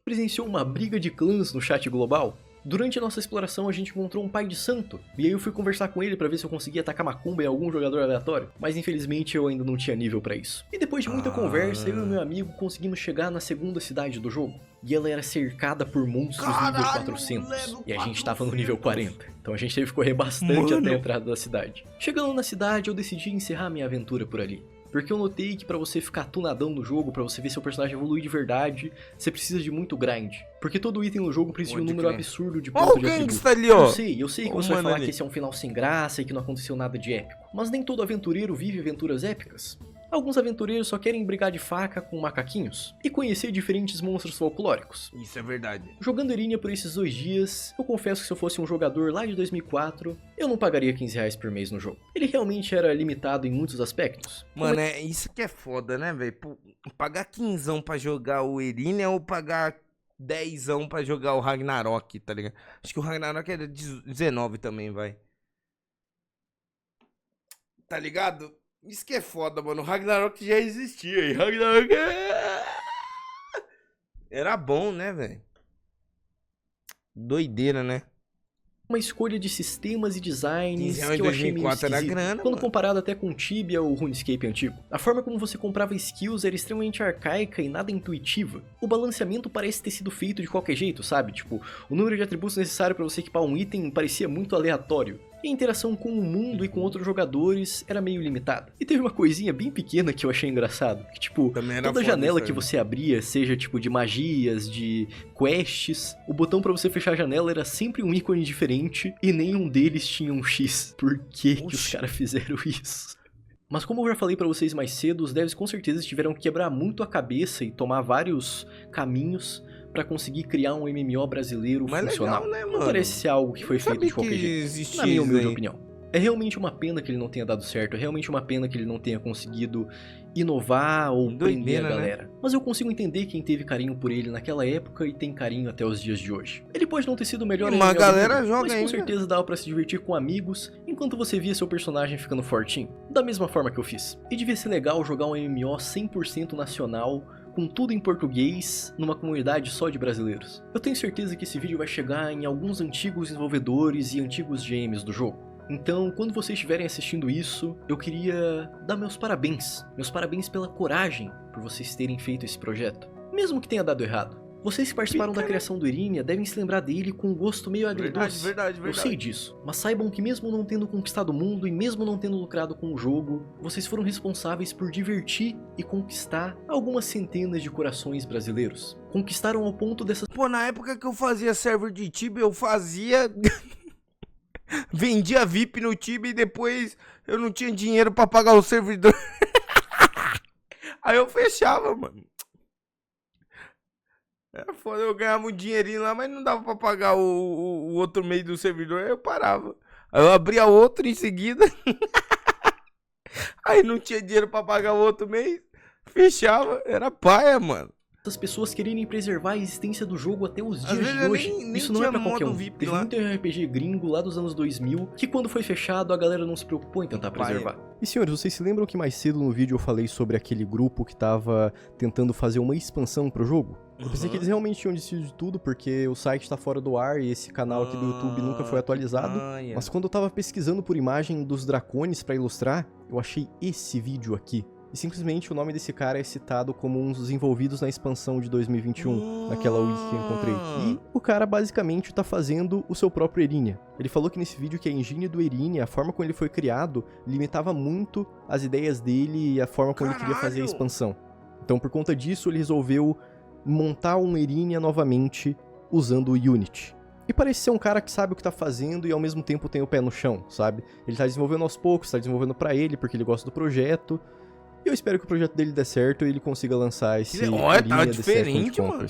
[SPEAKER 2] presenciou uma briga de clãs no chat global. Durante a nossa exploração, a gente encontrou um pai de santo, e aí eu fui conversar com ele pra ver se eu conseguia atacar macumba em algum jogador aleatório, mas infelizmente eu ainda não tinha nível pra isso. E depois de muita conversa, eu e meu amigo conseguimos chegar na segunda cidade do jogo, e ela era cercada por monstros nível 400, e a gente tava no nível 40, então a gente teve que correr bastante até a entrada da cidade. Chegando na cidade, eu decidi encerrar minha aventura por ali. Porque eu notei que pra você ficar tunadão no jogo, pra você ver seu personagem evoluir de verdade, você precisa de muito grind. Porque todo item no jogo precisa de um
[SPEAKER 1] Pode
[SPEAKER 2] número
[SPEAKER 1] crer.
[SPEAKER 2] absurdo de
[SPEAKER 1] Ó
[SPEAKER 2] pontos
[SPEAKER 1] o
[SPEAKER 2] de atributo.
[SPEAKER 1] gangsta ali, ó.
[SPEAKER 2] Eu sei que
[SPEAKER 1] Ó o
[SPEAKER 2] você vai
[SPEAKER 1] mano
[SPEAKER 2] falar
[SPEAKER 1] ali.
[SPEAKER 2] que esse é um final sem graça e que não aconteceu nada de épico. Mas nem todo aventureiro vive aventuras épicas. Alguns aventureiros só querem brigar de faca com macaquinhos e conhecer diferentes monstros folclóricos.
[SPEAKER 1] Isso é verdade.
[SPEAKER 2] Jogando Erínia por esses 2 dias, eu confesso que se eu fosse um jogador lá de 2004, eu não pagaria R$15 por mês no jogo. Ele realmente era limitado em muitos aspectos.
[SPEAKER 1] Mano, é isso que é foda, né, velho? Pagar 15 pra jogar o Erínia ou pagar 10 pra jogar o Ragnarok, tá ligado? Acho que o Ragnarok era 19 também, vai. Tá ligado? Isso que é foda, mano. O Ragnarok já existia. E Ragnarok era bom, né, velho? Doideira, né?
[SPEAKER 2] Uma escolha de sistemas e designs
[SPEAKER 1] 15
[SPEAKER 2] que eu achei meio
[SPEAKER 1] 2004 era
[SPEAKER 2] esquisito,
[SPEAKER 1] grana,
[SPEAKER 2] quando
[SPEAKER 1] mano.
[SPEAKER 2] comparado até com Tibia ou RuneScape antigo. A forma como você comprava skills era extremamente arcaica e nada intuitiva. O balanceamento parece ter sido feito de qualquer jeito, sabe? Tipo, o número de atributos necessário para você equipar um item parecia muito aleatório. E a interação com o mundo e com outros jogadores era meio limitada. E teve uma coisinha bem pequena que eu achei engraçado, que tipo,
[SPEAKER 1] Também era
[SPEAKER 2] toda
[SPEAKER 1] foda
[SPEAKER 2] janela
[SPEAKER 1] isso
[SPEAKER 2] que
[SPEAKER 1] aí.
[SPEAKER 2] você abria, seja tipo de magias, de quests, o botão pra você fechar a janela era sempre um ícone diferente e nenhum deles tinha um X. Por que os
[SPEAKER 1] Oxi.
[SPEAKER 2] caras fizeram isso? Mas como eu já falei pra vocês mais cedo, os devs com certeza tiveram que quebrar muito a cabeça e tomar vários caminhos pra conseguir criar um MMO brasileiro
[SPEAKER 1] Mas
[SPEAKER 2] funcional.
[SPEAKER 1] legal, né,
[SPEAKER 2] Não
[SPEAKER 1] mano?
[SPEAKER 2] parece ser algo que foi feito de qualquer jeito, na minha humilde opinião. É realmente uma pena que ele não tenha dado certo, é realmente uma pena que ele não tenha conseguido inovar ou prender a galera. Mas eu consigo entender quem teve carinho por ele naquela época e tem carinho até os dias de hoje. Ele pode não ter sido o melhor
[SPEAKER 1] Uma galera
[SPEAKER 2] mundo,
[SPEAKER 1] joga
[SPEAKER 2] mas com
[SPEAKER 1] ainda.
[SPEAKER 2] certeza dava pra se divertir com amigos enquanto você via seu personagem ficando fortinho. Da mesma forma que eu fiz. E devia ser legal jogar um MMO 100% nacional, com tudo em português, numa comunidade só de brasileiros. Eu tenho certeza que esse vídeo vai chegar em alguns antigos desenvolvedores e antigos GMs do jogo. Então, quando vocês estiverem assistindo isso, eu queria dar meus parabéns. Meus parabéns pela coragem por vocês terem feito esse projeto. Mesmo que tenha dado errado. Vocês que participaram da criação do Irínia devem se lembrar dele com um gosto meio agridoce.
[SPEAKER 1] Verdade.
[SPEAKER 2] Eu sei disso. Mas saibam que mesmo não tendo conquistado o mundo e mesmo não tendo lucrado com o jogo, vocês foram responsáveis por divertir e conquistar algumas centenas de corações brasileiros. Conquistaram ao ponto dessas...
[SPEAKER 1] Pô, na época que eu fazia server de Tibia, eu fazia... vendia VIP no Tibia e depois eu não tinha dinheiro pra pagar o servidor. Aí eu fechava, mano. Era foda, eu ganhava um dinheirinho lá, mas não dava pra pagar o outro mês do servidor, aí eu parava. Aí eu abria outro em seguida. Aí não tinha dinheiro pra pagar o outro mês, fechava, era paia, mano.
[SPEAKER 2] Essas pessoas quererem preservar a existência do jogo até os dias de
[SPEAKER 1] eu
[SPEAKER 2] hoje.
[SPEAKER 1] nem
[SPEAKER 2] Isso não é pra qualquer um.
[SPEAKER 1] VIP
[SPEAKER 2] Teve
[SPEAKER 1] lá.
[SPEAKER 2] muito RPG gringo lá dos anos 2000 que quando foi fechado a galera não se preocupou em tentar preservar.
[SPEAKER 5] E senhores, vocês se lembram que mais cedo no vídeo eu falei sobre aquele grupo que tava tentando fazer uma expansão pro jogo? Eu pensei que eles realmente tinham decidido de tudo, porque o site tá fora do ar e esse canal aqui do YouTube nunca foi atualizado. Mas quando eu tava pesquisando por imagem dos dracones pra ilustrar, eu achei esse vídeo aqui. E simplesmente o nome desse cara é citado como um dos envolvidos na expansão de 2021, naquela wiki que eu encontrei. E o cara basicamente tá fazendo o seu próprio Erínia. Ele falou que nesse vídeo que a engine do Erínia, a forma como ele foi criado, limitava muito as ideias dele e a forma como ele queria fazer a expansão. Então por conta disso ele resolveu montar um Erínia novamente usando o Unity. E parece ser um cara que sabe o que tá fazendo e ao mesmo tempo tem o pé no chão, sabe? Ele tá desenvolvendo aos poucos, tá desenvolvendo pra ele porque ele gosta do projeto. E eu espero que o projeto dele dê certo e ele consiga lançar esse
[SPEAKER 1] tá diferente, mano.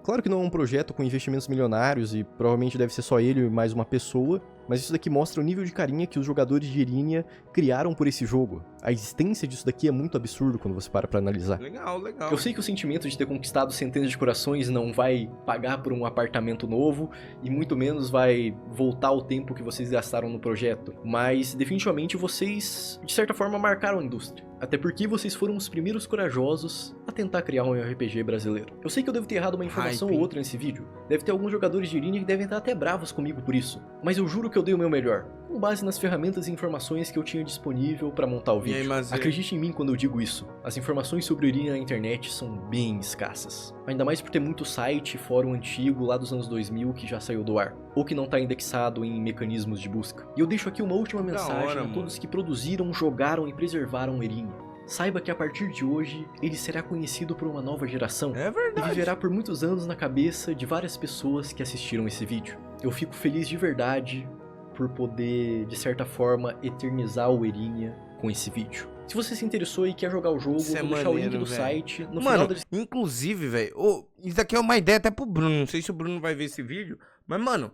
[SPEAKER 5] Claro que não é um projeto com investimentos milionários e provavelmente deve ser só ele e mais uma pessoa, mas isso daqui mostra o nível de carinha que os jogadores de Erínia criaram por esse jogo. A existência disso daqui é muito absurdo quando você para pra analisar.
[SPEAKER 1] Legal.
[SPEAKER 2] Eu sei que o sentimento de ter conquistado centenas de corações não vai pagar por um apartamento novo e muito menos vai voltar o tempo que vocês gastaram no projeto, mas definitivamente vocês, de certa forma, marcaram a indústria. Até porque vocês foram os primeiros corajosos a tentar criar um RPG brasileiro. Eu sei que eu devo ter errado uma informação ou outra nesse vídeo. Deve ter alguns jogadores de Erínia que devem estar até bravos comigo por isso. Mas eu juro que eu dei o meu melhor, com base nas ferramentas e informações que eu tinha disponível para montar o vídeo. Acredite em mim quando eu digo isso. As informações sobre Erínia na internet são bem escassas. Ainda mais por ter muito site e fórum antigo lá dos anos 2000 que já saiu do ar. Ou que não está indexado em mecanismos de busca. E eu deixo aqui uma última mensagem a todos que produziram, jogaram e preservaram Erínia. Saiba que a partir de hoje, ele será conhecido por uma nova geração.
[SPEAKER 1] É verdade.
[SPEAKER 2] E viverá por muitos anos na cabeça de várias pessoas que assistiram esse vídeo. Eu fico feliz de verdade por poder, de certa forma, eternizar o Erínia com esse vídeo. Se você se interessou e quer jogar o jogo, vou deixar o link do site no final da descrição.
[SPEAKER 1] Inclusive, velho, isso daqui é uma ideia até pro Bruno. Não sei se o Bruno vai ver esse vídeo, mas, mano,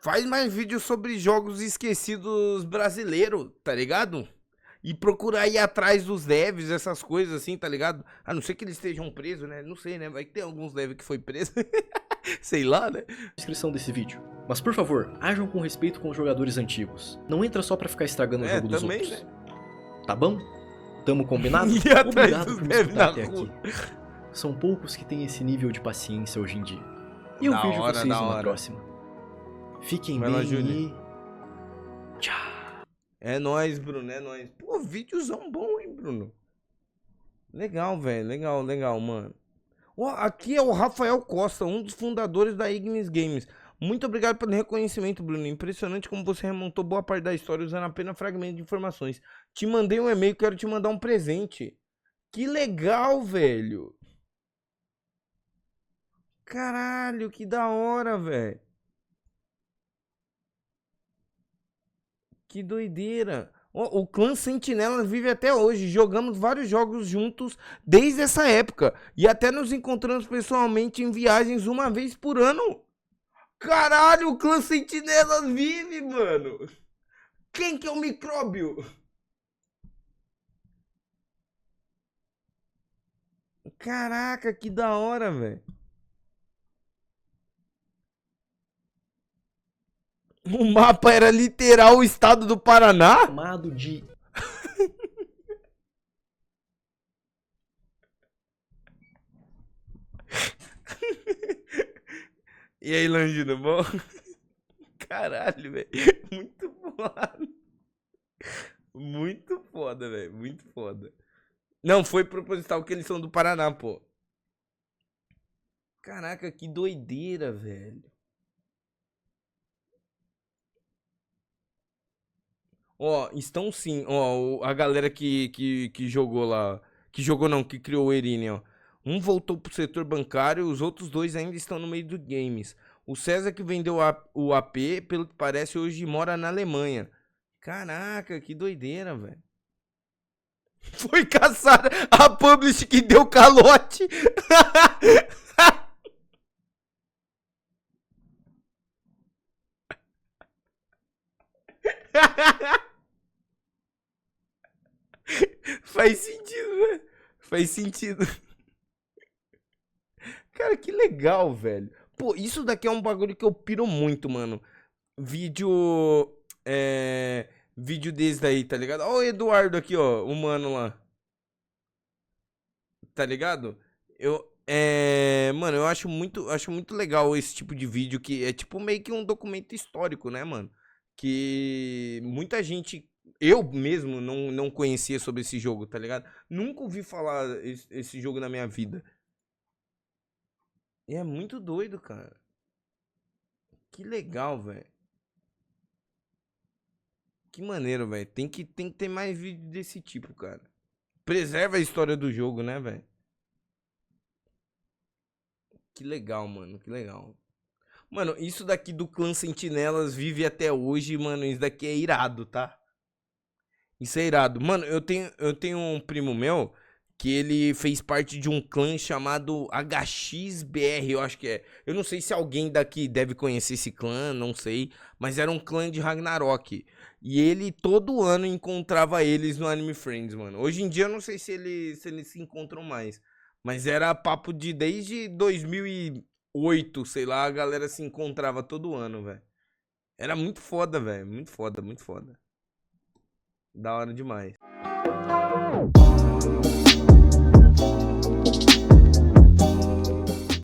[SPEAKER 1] faz mais vídeos sobre jogos esquecidos brasileiros, tá ligado? E procurar ir atrás dos devs, essas coisas assim, tá ligado? A não ser que eles estejam presos, né? Não sei, né? Vai ter alguns devs que foi preso. Sei lá, né?
[SPEAKER 2] Descrição desse vídeo. Mas por favor, ajam com respeito com os jogadores antigos. Não entra só pra ficar estragando o jogo dos outros. Né? Tá bom? Tamo combinado? Obrigado por me escutar até aqui. São poucos que têm esse nível de paciência hoje em dia. E eu vejo vocês numa próxima. Fiquem bem e... Tchau.
[SPEAKER 1] É nóis, Bruno, é nóis. Pô, vídeozão bom, hein, Bruno? Legal, velho, legal, mano. Ó, aqui é o Rafael Costa, um dos fundadores da Ignis Games. Muito obrigado pelo reconhecimento, Bruno. Impressionante como você remontou boa parte da história usando apenas fragmentos de informações. Te mandei um e-mail, quero te mandar um presente. Que legal, velho. Caralho, que da hora, velho. Que doideira. O clã Sentinela vive até hoje. Jogamos vários jogos juntos desde essa época. E até nos encontramos pessoalmente em viagens uma vez por ano. Caralho, o clã Sentinela vive, mano. Quem que é o micróbio? Caraca, que da hora, velho. O mapa era literal o estado do Paraná?
[SPEAKER 2] Chamado de...
[SPEAKER 1] E aí, Langino, bom? Caralho, velho. Muito foda. Muito foda, velho. Muito foda. Não, foi proposital que eles são do Paraná, pô. Caraca, que doideira, velho. Ó, estão sim. Ó, a galera que jogou lá. Que jogou não, que criou o Erine, ó. Um voltou pro setor bancário, os outros dois ainda estão no meio do games. O César que vendeu o AP, pelo que parece, hoje mora na Alemanha. Caraca, que doideira, velho. Foi caçar a publish que deu calote. Faz sentido, né? Faz sentido. Cara, que legal, velho. Pô, isso daqui é um bagulho que eu piro muito, mano. Vídeo. Vídeo desse daí, tá ligado? Ó, o Eduardo aqui, ó. O mano lá. Tá ligado? Mano, eu acho muito legal esse tipo de vídeo que é tipo meio que um documento histórico, né, mano? Que muita gente. Eu mesmo não conhecia sobre esse jogo, tá ligado? Nunca ouvi falar esse jogo na minha vida. E é muito doido, cara. Que legal, velho. Que maneiro, velho. Tem que ter mais vídeo desse tipo, cara. Preserva a história do jogo, né, velho? Que legal, mano. Que legal. Mano, isso daqui do clã Sentinelas vive até hoje, mano. Isso daqui é irado, tá? Isso é irado. Mano, eu tenho um primo meu que ele fez parte de um clã chamado HXBR, eu acho que é. Eu não sei se alguém daqui deve conhecer esse clã, não sei. Mas era um clã de Ragnarok. E ele todo ano encontrava eles no Anime Friends, mano. Hoje em dia eu não sei se eles se encontram mais. Mas era papo de desde 2008, sei lá, a galera se encontrava todo ano, velho. Era muito foda, velho. Muito foda, muito foda. Da hora demais.